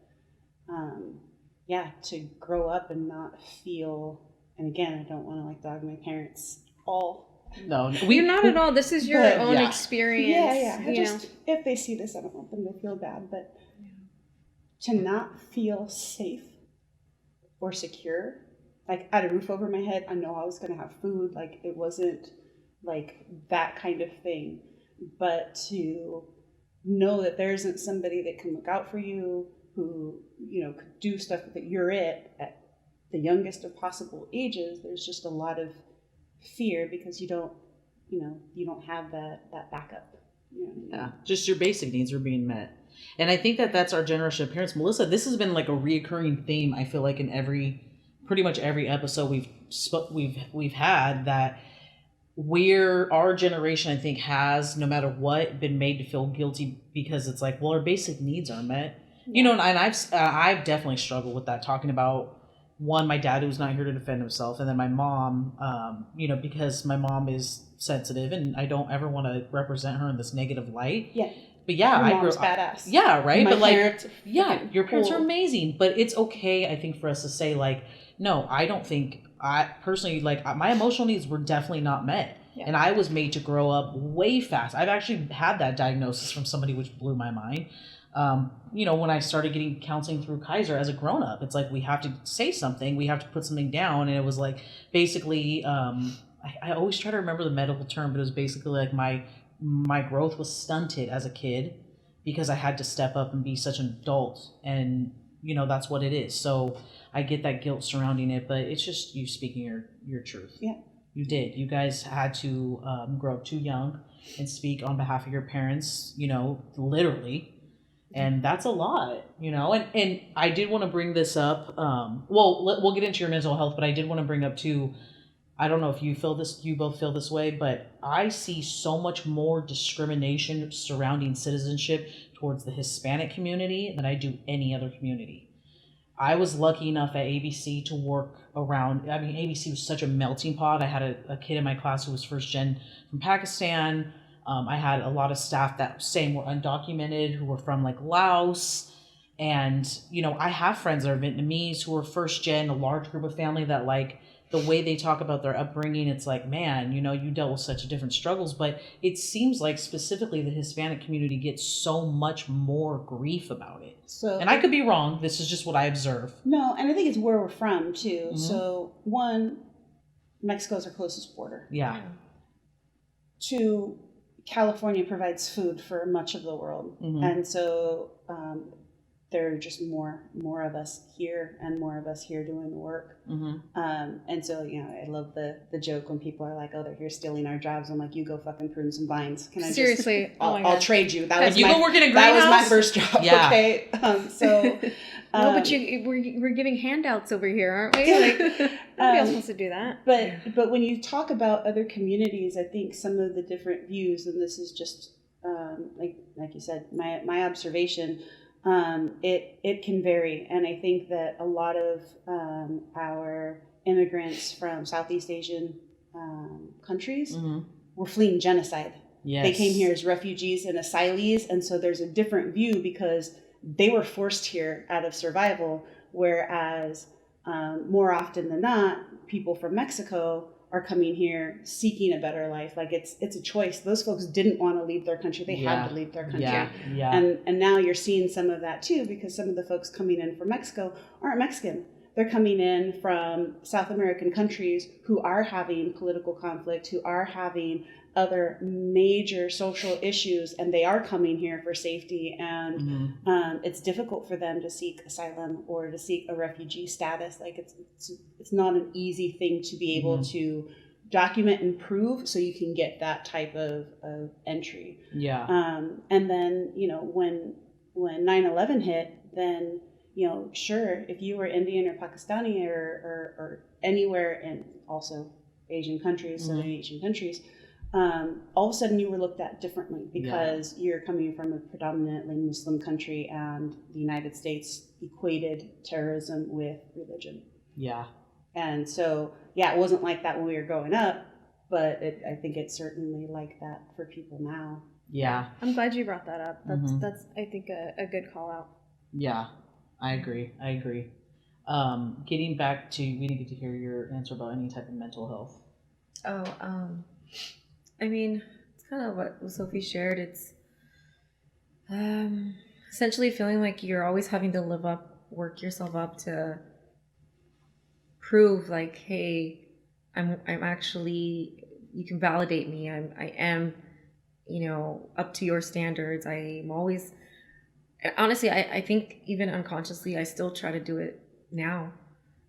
Speaker 5: to grow up and not feel, and again, I don't want to like dog my parents all.
Speaker 3: No,
Speaker 2: you're not at all. This is your own experience.
Speaker 5: Yeah. If they see this, I don't want them to feel bad, but to not feel safe or secure, like I had a roof over my head, I know I was going to have food, like it wasn't like that kind of thing, but to know that there isn't somebody that can look out for you, who, could do stuff that you're at the youngest of possible ages, there's just a lot of fear because you don't have that backup.
Speaker 3: Yeah, just your basic needs are being met. And I think that's our generation of parents. Melissa, this has been like a reoccurring theme, I feel like, in pretty much every episode we've had, that our generation, I think, has, no matter what, been made to feel guilty because it's like, well, our basic needs are met. And I've definitely struggled with that, talking about, one, my dad who's not here to defend himself, and then my mom, because my mom is sensitive and I don't ever want to represent her in this negative light.
Speaker 5: Yeah.
Speaker 3: But yeah,
Speaker 5: your mom's badass.
Speaker 3: Yeah, right.
Speaker 5: My parents,
Speaker 3: your parents are amazing. But it's okay, I think, for us to say like, no, I don't think, I personally, like, my emotional needs were definitely not met. Yeah. And I was made to grow up way fast. I've actually had that diagnosis from somebody, which blew my mind. When I started getting counseling through Kaiser as a grown up, it's like, we have to say something, we have to put something down. And it was like, basically, I always try to remember the medical term, but it was basically like my growth was stunted as a kid because I had to step up and be such an adult. And, that's what it is. So I get that guilt surrounding it, but it's just you speaking your truth. Yeah. You did. You guys had to grow up too young and speak on behalf of your parents, literally. And that's a lot, and I did want to bring this up. We'll get into your mental health, but I did want to bring up too, I don't know if you both feel this way, but I see so much more discrimination surrounding citizenship towards the Hispanic community than I do any other community. I was lucky enough at ABC to work around, ABC was such a melting pot. I had a kid in my class who was first gen from Pakistan. I had a lot of staff that were undocumented, who were from like Laos. And, I have friends that are Vietnamese who are first gen, a large group of family that like the way they talk about their upbringing, it's like, man, you know, you dealt with such different struggles, but it seems like specifically the Hispanic community gets so much more grief about it.
Speaker 5: So,
Speaker 3: And I could be wrong. This is just what I observe.
Speaker 5: no, and I think it's where we're from too.
Speaker 3: Mhm.
Speaker 5: So one, Mexico's our closest border.
Speaker 3: Yeah.
Speaker 5: Two, California provides food for much of the world,
Speaker 3: Mhm.
Speaker 5: and so there are just more of us here, and more of us here doing the work.
Speaker 3: Mm-hmm.
Speaker 5: And so, you know, I love the joke when people are like, "Oh, they're here stealing our jobs." I'm like, "You go fucking prune some vines. Can I
Speaker 2: Seriously.
Speaker 5: Just,
Speaker 2: Oh my
Speaker 5: I'll
Speaker 2: God.
Speaker 5: trade you. That was
Speaker 3: You
Speaker 5: my,
Speaker 3: go work in a
Speaker 5: that was my
Speaker 3: greenhouse?
Speaker 5: first job."
Speaker 3: Yeah.
Speaker 5: Okay. So.
Speaker 2: No, but we're giving handouts over here, aren't we? Like, nobody else wants to do that.
Speaker 5: But when you talk about other communities, I think some of the different views, and this is just like you said, my observation, it can vary, and I think that a lot of our immigrants from Southeast Asian countries
Speaker 3: Mm-hmm.
Speaker 5: were fleeing genocide.
Speaker 3: Yes.
Speaker 5: They came here as refugees and asylees, and so there's a different view because they were forced here out of survival, whereas more often than not, people from Mexico are coming here seeking a better life. Like it's a choice. Those folks didn't want to leave their country. They had to leave their country.
Speaker 3: Yeah.
Speaker 5: And now you're seeing some of that too, because some of the folks coming in from Mexico aren't Mexican. They're coming in from South American countries who are having political conflict, who are having other major social issues, and they are coming here for safety, and it's difficult for them to seek asylum or to seek a refugee status. Like it's not an easy thing to be able to document and prove, so you can get that type of entry.
Speaker 3: Yeah.
Speaker 5: And then, you know, when 9/11 hit, then, you know, sure, if you were Indian or Pakistani or anywhere, and also Asian countries, Southern Asian countries, all of a sudden you were looked at differently because you're coming from a predominantly Muslim country, and the United States equated terrorism with religion.
Speaker 3: Yeah.
Speaker 5: And so, yeah, it wasn't like that when we were growing up, but I think it's certainly like that for people now.
Speaker 3: Yeah.
Speaker 2: I'm glad you brought that up. That's I think a good call out.
Speaker 3: Yeah. I agree. Getting back to, we didn't get to hear your answer about any type of mental health.
Speaker 4: I mean, it's kind of what Sophie shared. It's essentially feeling like you're always having to work yourself up to prove like, hey, I'm actually, you can validate me. I am, you know, up to your standards. I'm always, honestly, I think even unconsciously, I still try to do it now.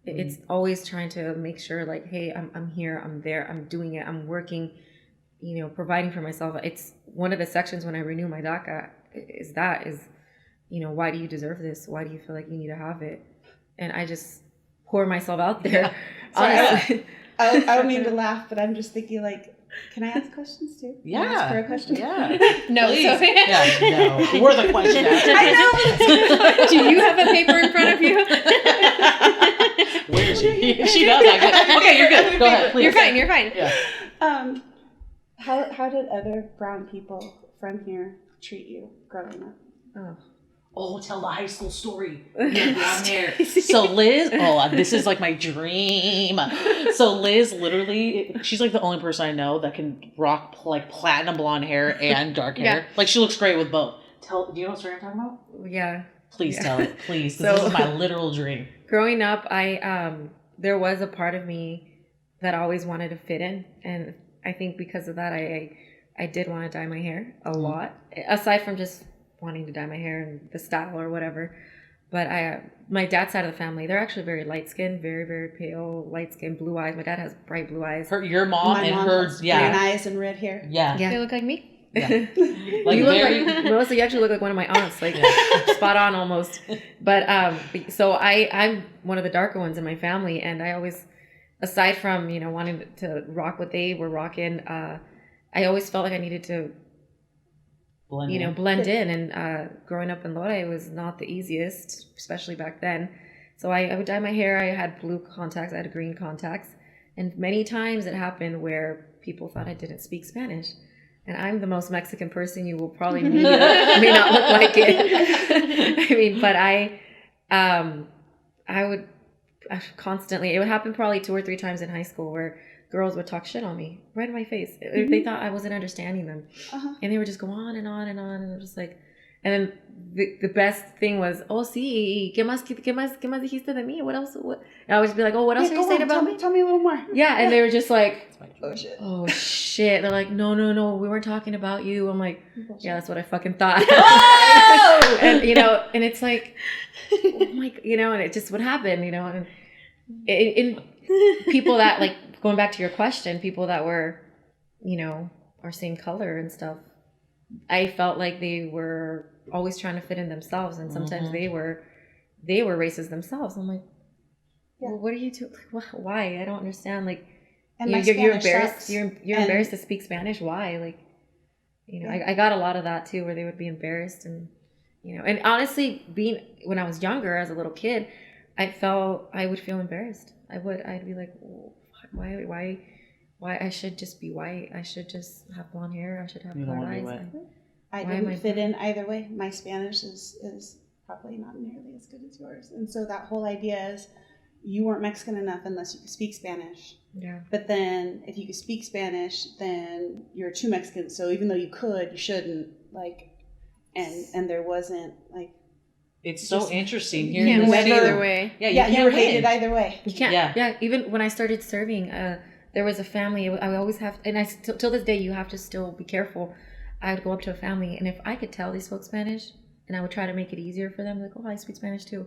Speaker 4: It's always trying to make sure like, hey, I'm here, I'm there, I'm doing it, I'm working, you know, providing for myself. It's one of the sections when I renew my DACA is, you know, why do you deserve this? Why do you feel like you need to have it? And I just pour myself out there.
Speaker 5: Sorry, I don't mean to laugh, but I'm just thinking like, can I ask questions too?
Speaker 3: Yeah.
Speaker 5: Can I ask her a question?
Speaker 3: Yeah.
Speaker 2: No,
Speaker 3: Please.
Speaker 2: Sophie.
Speaker 3: Yeah, no. We're the question askers.
Speaker 5: I know.
Speaker 2: Do you have a paper in front of you?
Speaker 3: Where is she? She does. Okay, you're good. Go ahead, please.
Speaker 2: You're fine. You're fine.
Speaker 3: Yeah.
Speaker 5: How did other brown people from here treat you growing up?
Speaker 3: Oh, tell the high school story. Yeah, down there. So Liz, this is like my dream. So Liz, literally, she's like the only person I know that can rock like platinum blonde hair and dark hair.
Speaker 2: Yeah.
Speaker 3: Like she looks great with both. Do you know what story I'm talking about?
Speaker 4: Yeah.
Speaker 3: Please tell it, please. 'Cause
Speaker 4: So-
Speaker 3: this is my literal dream.
Speaker 4: Growing up, there was a part of me that always wanted to fit in, and I think because of that, I did want to dye my hair a lot. Aside from just wanting to dye my hair and the style or whatever, but my dad's side of the family, they're actually very light skinned, very very pale, light skinned, blue eyes. My dad has bright blue eyes.
Speaker 3: Your mom
Speaker 5: My
Speaker 3: and
Speaker 5: mom
Speaker 3: her,
Speaker 5: has green eyes and red hair.
Speaker 3: yeah.
Speaker 2: They look like me.
Speaker 3: Like
Speaker 4: You look
Speaker 3: very,
Speaker 4: like Melissa. You actually look like one of my aunts, like spot on almost. But so I'm one of the darker ones in my family, and I always, aside from wanting to rock what they were rocking, I always felt like I needed to blend in. And growing up in Lore was not the easiest, especially back then. So I would dye my hair. I had blue contacts. I had green contacts, and many times it happened where people thought I didn't speak Spanish. And I'm the most Mexican person you will probably meet. May not look like it. I mean, but I would constantly. It would happen probably 2 or 3 times in high school where girls would talk shit on me right in my face. If they thought I wasn't understanding them. And they would just go on and on and on. And I'm just like, and then the best thing was, oh, sí, ¿qué más dijiste de mí? What else? What? And I would just be like, oh, what else are you saying about me?
Speaker 5: Tell me a little more.
Speaker 4: Yeah, and they were just like,
Speaker 5: Oh, shit.
Speaker 4: shit. They're like, no, we weren't talking about you. I'm like, yeah, that's what I fucking thought.
Speaker 5: Oh!
Speaker 4: And, you know, and it's like, oh my, you know, and it just would happen, you know, and in people that, like, going back to your question, people that were, you know, our same color and stuff, I felt like they were always trying to fit in themselves, and sometimes they were racist themselves. I'm like, well, what are you doing? Why? I don't understand. Like,
Speaker 5: And
Speaker 4: you're embarrassed. You're embarrassed to speak Spanish. Why? Like, you know, I got a lot of that too, where they would be embarrassed, and you know, and honestly, when I was younger, as a little kid, I would feel embarrassed. I'd be like, why I should just be white. I should just have blonde hair. I should have blonde eyes.
Speaker 5: I didn't fit in either way. My Spanish is probably not nearly as good as yours. And so that whole idea is you weren't Mexican enough unless you could speak Spanish.
Speaker 4: Yeah.
Speaker 5: But then if you could speak Spanish, then you're too Mexican. So even though you could, you shouldn't. Like, and there wasn't like.
Speaker 3: It's so interesting
Speaker 2: You
Speaker 3: hearing
Speaker 2: can't
Speaker 3: this
Speaker 2: win
Speaker 3: too.
Speaker 2: either way.
Speaker 3: Yeah,
Speaker 5: you were hated either way.
Speaker 4: You can't. Yeah. Even when I started serving, there was a family. I always have, and till this day, you have to still be careful. I would go up to a family, and if I could tell they spoke Spanish, and I would try to make it easier for them, like, oh, I speak Spanish too.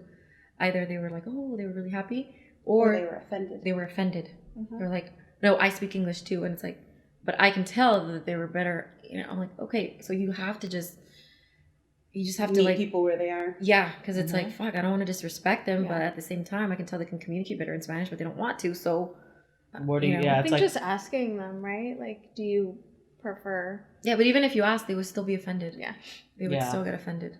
Speaker 4: Either they were like, oh, they were really happy, or
Speaker 5: they were offended.
Speaker 4: They were offended. They're like, no, I speak English too, and it's like, but I can tell that they were better. You know, I'm like, okay, so you have to just. You just have to
Speaker 5: meet
Speaker 4: like
Speaker 5: people where they are.
Speaker 4: Yeah, because it's like, fuck, I don't want to disrespect them,
Speaker 5: Yeah.
Speaker 4: but at the same time, I can tell they can communicate better in Spanish, but they don't want to. So,
Speaker 3: What do you?
Speaker 4: know,
Speaker 3: Yeah,
Speaker 2: I
Speaker 3: it's
Speaker 2: think
Speaker 3: like
Speaker 2: just asking them, right? Like, do you prefer?
Speaker 4: yeah, but even if you ask, they would still be offended.
Speaker 2: Yeah.
Speaker 4: They would
Speaker 3: Yeah.
Speaker 4: still get offended.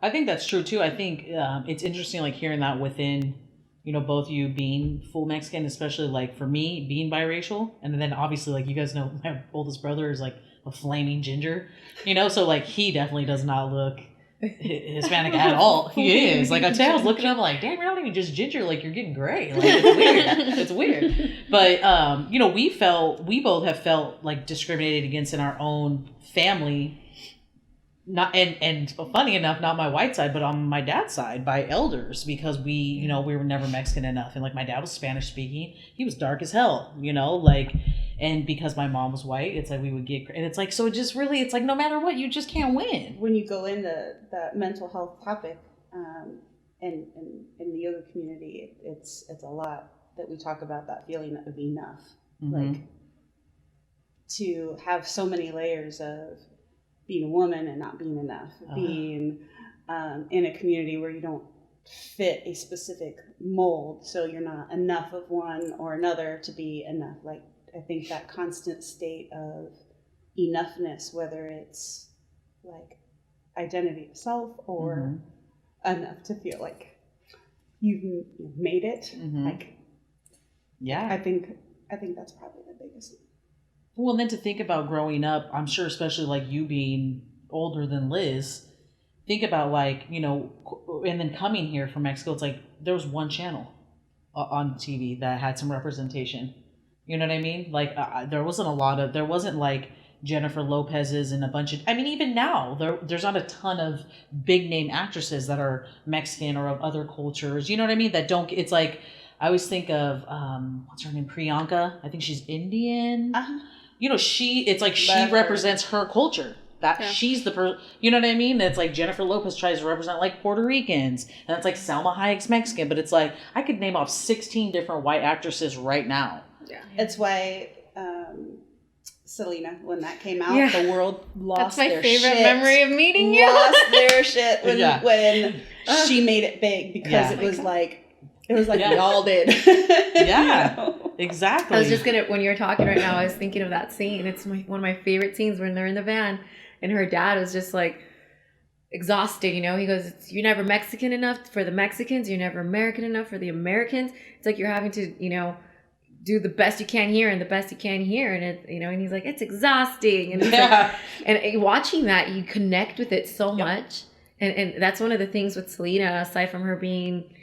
Speaker 3: I think that's true too. I think it's interesting, like hearing that within, you know, both of you being full Mexican, especially like for me being biracial, and then obviously like you guys know my oldest brother is like a flaming ginger, you know, so like he definitely does not look Hispanic at all. He is like I was looking at him like, damn, you're not even just ginger, like you're getting gray. Like it's weird. It's weird. But you know, we both have felt like discriminated against in our own family. Not and funny enough, not my white side, but on my dad's side by elders, because we were never Mexican enough, and like my dad was Spanish speaking, he was dark as hell, you know, like, and because my mom was white, it's like we would get, and it's like, so it just really, it's like no matter what, you just can't win.
Speaker 5: When you go into that mental health topic, in the yoga community, it's a lot that we talk about, that feeling of enough, like to have so many layers of being a woman and not being enough, being in a community where you don't fit a specific mold, so you're not enough of one or another to be enough. Like, I think that constant state of enoughness, whether it's like identity of self or enough to feel like you've made it. Like,
Speaker 3: Yeah.
Speaker 5: I think that's probably the biggest.
Speaker 3: Well, and then to think about growing up, I'm sure, especially like you being older than Liz, think about like, you know, and then coming here from Mexico, it's like there was one channel on TV that had some representation. You know what I mean? Like there wasn't like Jennifer Lopez's and a bunch of, I mean, even now there's not a ton of big name actresses that are Mexican or of other cultures. You know what I mean? That don't, it's like, I always think of, what's her name? Priyanka. I think she's Indian. You know, it's like she represents her culture. That she's the you know what I mean? It's like Jennifer Lopez tries to represent like Puerto Ricans, and it's like Salma Hayek's Mexican, but it's like I could name off 16 different white actresses right now.
Speaker 5: Yeah, it's why Selena, when that came out, the world lost.
Speaker 2: That's my
Speaker 5: their
Speaker 2: favorite
Speaker 5: shit.
Speaker 2: memory of meeting you.
Speaker 5: Lost their shit when she made it big, because it was like we all did.
Speaker 3: Yeah.
Speaker 5: You know?
Speaker 3: Exactly.
Speaker 4: I was just when you were talking right now, I was thinking of that scene. It's one of my favorite scenes when they're in the van and her dad was just like exhausted, you know. He goes, you're never Mexican enough for the Mexicans, you're never American enough for the Americans. It's like you're having to, you know, do the best you can here and the best you can here, and it, you know, and he's like, it's exhausting, and it's like, and watching that, you connect with it so much, and that's one of the things with Selena, aside from her being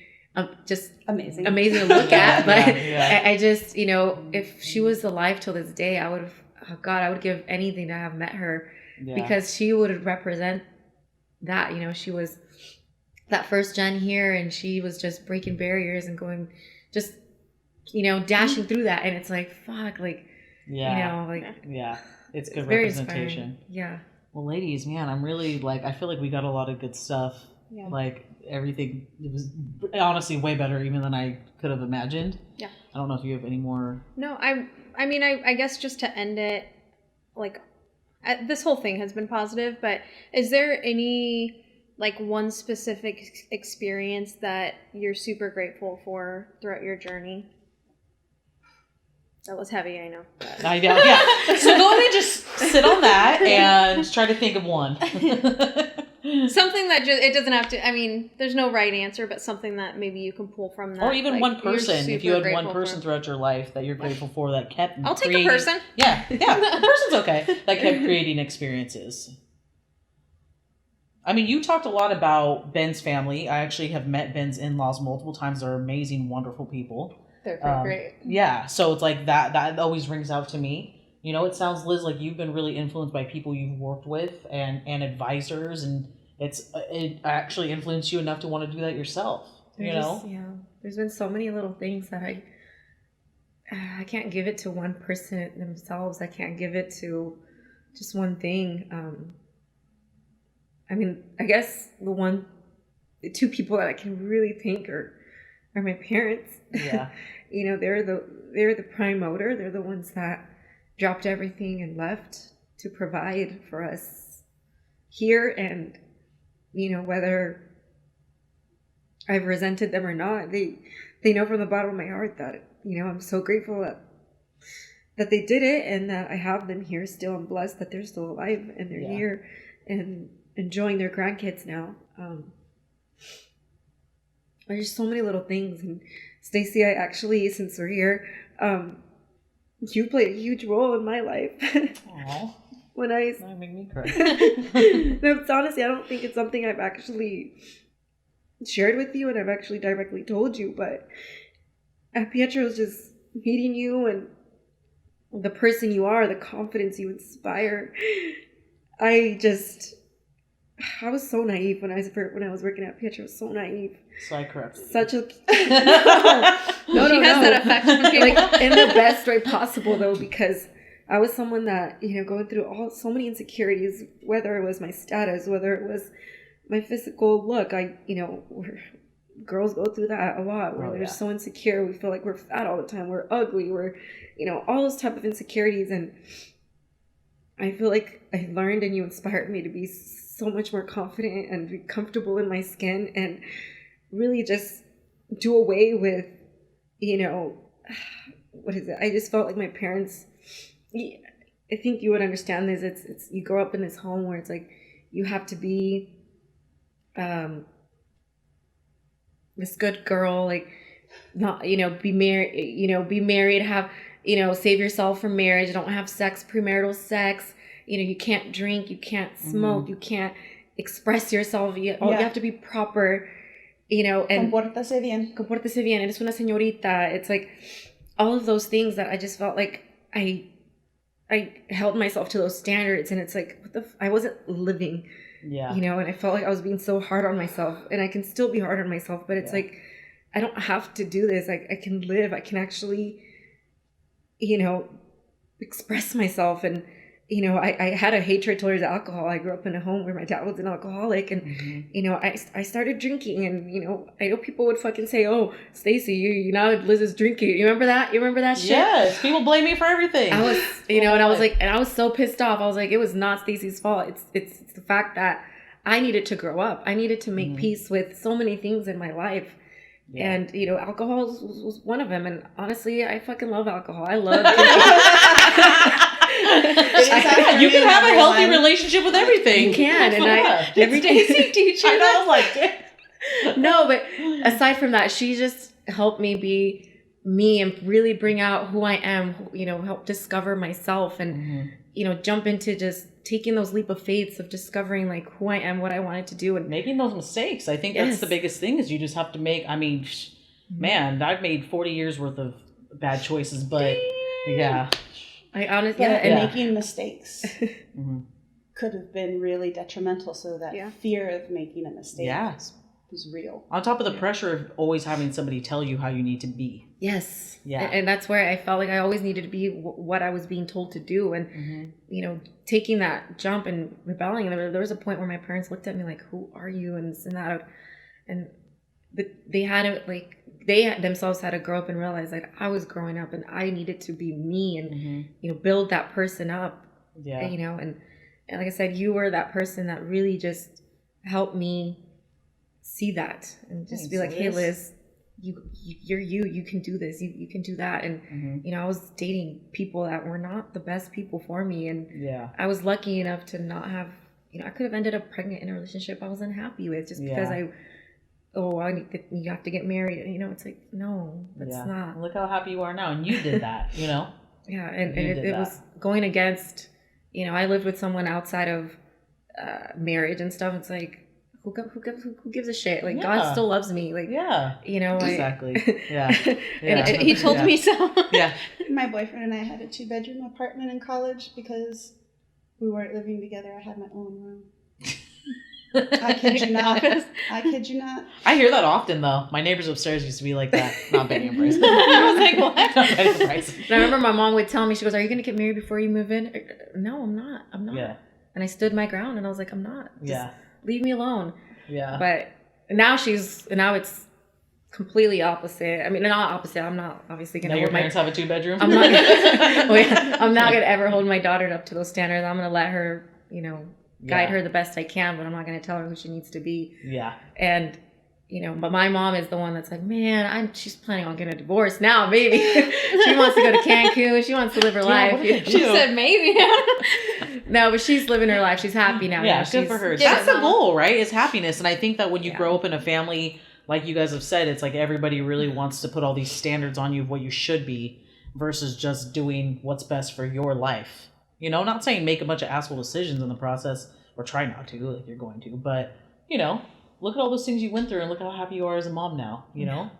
Speaker 4: just
Speaker 5: Amazing.
Speaker 4: amazing to look at. But
Speaker 3: yeah.
Speaker 4: I just, you know, if she was alive till this day, I would have, oh God, I would give anything to have met her
Speaker 3: Yeah.
Speaker 4: because she would represent that. You know, she was that first gen here, and she was just breaking barriers and going, just, you know, dashing through that. And it's like, fuck, like,
Speaker 3: Yeah.
Speaker 4: you know, like,
Speaker 3: Yeah. It's good
Speaker 4: it's very
Speaker 3: representation.
Speaker 4: inspiring. Yeah.
Speaker 3: Well, ladies, man, I'm really like, I feel like we got a lot of good stuff.
Speaker 5: Yeah.
Speaker 3: Like everything, it was honestly way better even than I could have imagined.
Speaker 2: Yeah.
Speaker 3: I don't know if you have any more.
Speaker 2: No, I mean, I guess just to end it, like, this whole thing has been positive, but is there any, like, one specific experience that you're super grateful for throughout your journey? That was heavy, I know.
Speaker 3: I know, yeah. So go ahead and just sit on that and try to think of one.
Speaker 2: Something that just, it doesn't have to, I mean, there's no right answer, but something that maybe you can pull from that.
Speaker 3: Or even
Speaker 2: like,
Speaker 3: one
Speaker 2: you're
Speaker 3: person. If you
Speaker 2: super
Speaker 3: had one
Speaker 2: grateful
Speaker 3: person
Speaker 2: for.
Speaker 3: throughout your life that you're grateful for that kept
Speaker 2: I'll take
Speaker 3: creating,
Speaker 2: a person.
Speaker 3: Yeah, a person's okay. That kept creating experiences. I mean, you talked a lot about Ben's family. I actually have met Ben's in-laws multiple times. They're amazing, wonderful people.
Speaker 2: They're pretty great.
Speaker 3: Yeah, so it's like that always rings out to me. You know, it sounds, Liz, like you've been really influenced by people you've worked with and advisors, and it actually influenced you enough to want to do that yourself. You know?
Speaker 4: Yeah. There's been so many little things that I can't give it to one person themselves. I can't give it to just one thing. I mean, I guess the two people that I can really thank are my parents.
Speaker 3: Yeah.
Speaker 4: You know, they're the prime motor. They're the ones that dropped everything and left to provide for us here. And, you know, whether I've resented them or not, they know from the bottom of my heart that, you know, I'm so grateful that they did it and that I have them here still. I'm blessed that they're still alive and they're here and enjoying their grandkids now. There's just so many little things. And Staci, I actually, since we're here, you played a huge role in my life.
Speaker 3: Aww.
Speaker 4: When
Speaker 3: That made me cry.
Speaker 4: No, it's honestly, I don't think it's something I've actually shared with you and I've actually directly told you, but at Pietro's, just meeting you and the person you are, the confidence you inspire, I was so naive when I was working at Pietro. So naive.
Speaker 3: So I corrected you.
Speaker 4: Such a no.
Speaker 2: She has that effect on people.
Speaker 4: Like in the best way possible, though, because I was someone that, you know, going through so many insecurities, whether it was my status, whether it was my physical look. Girls go through that a lot, where they're so insecure. We feel like we're fat all the time. We're ugly. We're, you know, all those type of insecurities. And I feel like I learned, and you inspired me to be so much more confident and be comfortable in my skin and really just do away with, you know, what is it? I just felt like my parents, I think you would understand this. It's you grow up in this home where it's like you have to be this good girl, like not, you know, be married, have, you know, save yourself from marriage, don't have sex, premarital sex, you know, you can't drink, you can't smoke, you can't express yourself, you have to be proper, you know, and
Speaker 5: Compórtase bien,
Speaker 4: eres una señorita. It's like all of those things that I just felt like I held myself to those standards, and it's like, I wasn't living, you know, and I felt like I was being so hard on myself, and I can still be hard on myself, but it's like, I don't have to do this. I can live, I can actually, you know, express myself. And, you know, I had a hatred towards alcohol. I grew up in a home where my dad was an alcoholic, and, you know, I started drinking, and, you know, I know people would fucking say, oh, Staci, you now Liz is drinking. You remember that? You remember that shit?
Speaker 3: Yes, people blame me for everything.
Speaker 4: I was, you know, and I was like, and I was so pissed off. I was like, it was not Staci's fault. It's the fact that I needed to grow up. I needed to make peace with so many things in my life. Yeah. And, you know, alcohol was one of them. And honestly, I fucking love alcohol. I love drinking.
Speaker 3: You can have a healthy relationship with everything.
Speaker 4: You can, and every day.
Speaker 3: I know, like,
Speaker 4: no, but aside from that, she just helped me be me and really bring out who I am. You know, help discover myself, and you know, jump into just taking those leap of faiths of discovering like who I am, what I wanted to do, and
Speaker 3: making those mistakes. I think that's the biggest thing is you just have to make, I mean, man, I've made 40 years worth of bad choices, but yeah.
Speaker 4: I honestly,
Speaker 5: and making mistakes could have been really detrimental. So that fear of making a mistake was real.
Speaker 3: On top of the pressure of always having somebody tell you how you need to be.
Speaker 4: Yes.
Speaker 3: Yeah.
Speaker 4: And that's where I felt like I always needed to be what I was being told to do. And, you know, taking that jump and rebelling. And there was a point where my parents looked at me like, who are you? And this and that. And they had to, like, they themselves had to grow up and realize like I was growing up and I needed to be me and, you know, build that person up. Yeah. You know, and like I said, you were that person that really just helped me see that and just be like, hey, Liz, you're you can do this, you can do that. And you know, I was dating people that were not the best people for me, and I was lucky enough to not have, you know, I could have ended up pregnant in a relationship I was unhappy with just because you have to get married, and you know, it's like, no, that's not.
Speaker 3: Look how happy you are now, and you did that, you know.
Speaker 4: And it was going against, you know, I lived with someone outside of marriage and stuff. It's like, who gives a shit? Like, God still loves me. Like, you know,
Speaker 3: exactly.
Speaker 2: And he told me so.
Speaker 5: My boyfriend and I had a 2-bedroom apartment in college because we weren't living together. I had my own room. I kid you not. I kid you not.
Speaker 3: I hear that often, though. My neighbors upstairs used to be like that. Not Betty and Bryce. I was like, what? Not Betty and Bryce.
Speaker 4: And I remember my mom would tell me, she goes, are you going to get married before you move in? No, I'm not. Yeah. And I stood my ground, and I was like, I'm not. Just leave me alone. Yeah. But now it's completely opposite. I mean, not opposite. I'm not obviously going to
Speaker 3: hold my... Now your parents have a 2-bedroom?
Speaker 4: I'm not going to ever hold my daughter up to those standards. I'm going to let her, you know, guide her the best I can, but I'm not going to tell her who she needs to be. Yeah. And, you know, but my mom is the one that's like, man, she's planning on getting a divorce now, maybe. She wants to go to Cancun. She wants to live her life.
Speaker 2: She said maybe.
Speaker 4: No, but she's living her life. She's happy now.
Speaker 3: Yeah, good for her. That's the goal, right? Is happiness. And I think that when you grow up in a family, like you guys have said, it's like everybody really wants to put all these standards on you of what you should be versus just doing what's best for your life. You know, not saying make a bunch of asshole decisions in the process, or try not to, like you're going to, but, you know, look at all those things you went through and look how happy you are as a mom now, you know?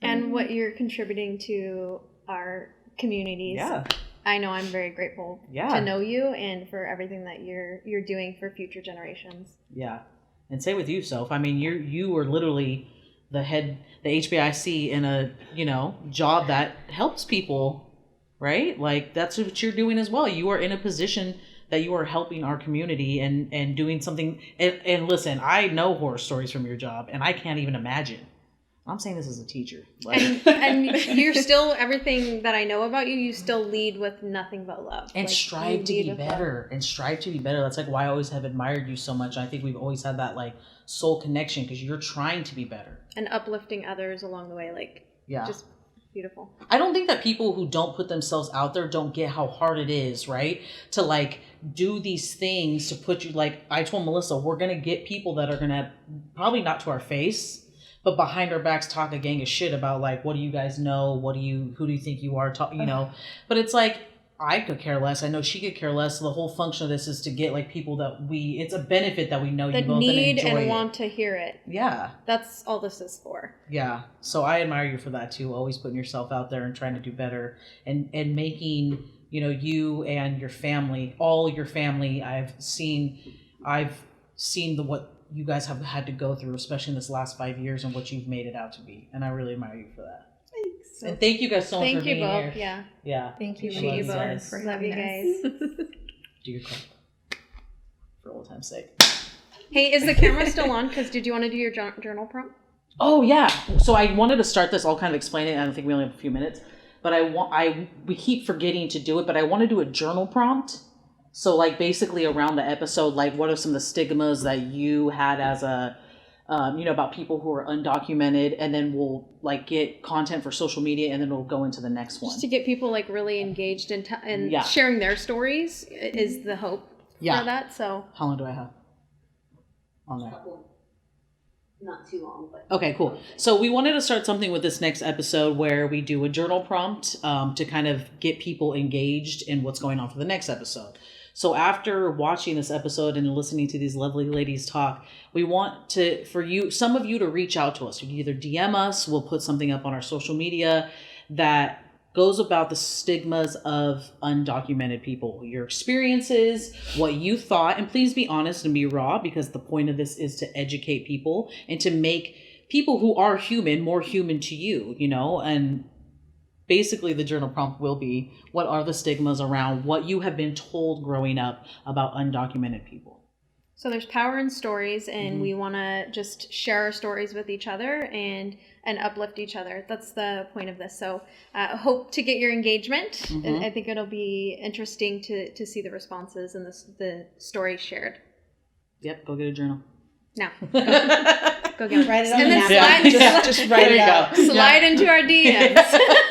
Speaker 2: And what you're contributing to our communities. Yeah. I know I'm very grateful to know you and for everything that you're doing for future generations. Yeah.
Speaker 3: And say with you, Soph, I mean, you were literally the HBIC in a, you know, job that helps people. Right? Like, that's what you're doing as well. You are in a position that you are helping our community and doing something. And listen, I know horror stories from your job, and I can't even imagine. I'm saying this as a teacher. Like,
Speaker 2: and you're still, everything that I know about you, you still lead with nothing but love.
Speaker 3: And like, strive to be better. And strive to be better. That's like why I always have admired you so much. I think we've always had that, like, soul connection because you're trying to be better.
Speaker 2: And uplifting others along the way. Like, just... beautiful.
Speaker 3: I don't think that people who don't put themselves out there don't get how hard it is, right? To like do these things to put you, like I told Melissa, we're going to get people that are going to probably not to our face, but behind our backs talk a gang of shit about like, what do you guys know? Who do you think you are? You know, but it's like, I could care less. I know she could care less. The whole function of this is to get like people that it's a benefit that we know
Speaker 2: that
Speaker 3: you both
Speaker 2: need and
Speaker 3: want
Speaker 2: to hear it.
Speaker 3: Yeah.
Speaker 2: That's all this is for.
Speaker 3: Yeah. So I admire you for that too. Always putting yourself out there and trying to do better and making, you know, you and your family, all your family. I've seen what you guys have had to go through, especially in this last 5 years and what you've made it out to be. And I really admire you for that.
Speaker 5: Thanks.
Speaker 3: And thank you guys so much for being here.
Speaker 2: Thank you both.
Speaker 3: Yeah.
Speaker 4: Thank you.
Speaker 2: Love you both. Love you guys.
Speaker 3: Do your clap. For old time's sake.
Speaker 2: Hey, is the camera still on? Because did you want to do your journal prompt?
Speaker 3: Oh yeah. So I wanted to start this. I'll kind of explain it. I don't think we only have a few minutes, but we keep forgetting to do it. But I want to do a journal prompt. So like basically around the episode, like what are some of the stigmas that you had as a you know, about people who are undocumented, and then we'll like get content for social media, and then we'll go into the next one.
Speaker 2: Just to get people like really engaged in sharing their stories is the hope for that. So
Speaker 3: how long do I have on there?
Speaker 7: Not too long, but
Speaker 3: okay, cool. So we wanted to start something with this next episode where we do a journal prompt to kind of get people engaged in what's going on for the next episode. So after watching this episode and listening to these lovely ladies talk, we want some of you to reach out to us. You can either DM us, we'll put something up on our social media that goes about the stigmas of undocumented people, your experiences, what you thought, and please be honest and be raw, because the point of this is to educate people and to make people who are human more human to you, and basically the journal prompt will be, what are the stigmas around what you have been told growing up about undocumented people?
Speaker 2: So there's power in stories, and we want to just share our stories with each other and uplift each other. That's the point of this. So hope to get your engagement. And I think it'll be interesting to see the responses and the stories shared.
Speaker 3: Yep, go get a journal.
Speaker 2: Now, go get it.
Speaker 5: Write it on
Speaker 2: and
Speaker 5: the
Speaker 2: then
Speaker 5: napkin.
Speaker 2: slide,
Speaker 5: Just write it out.
Speaker 2: slide into our DMs.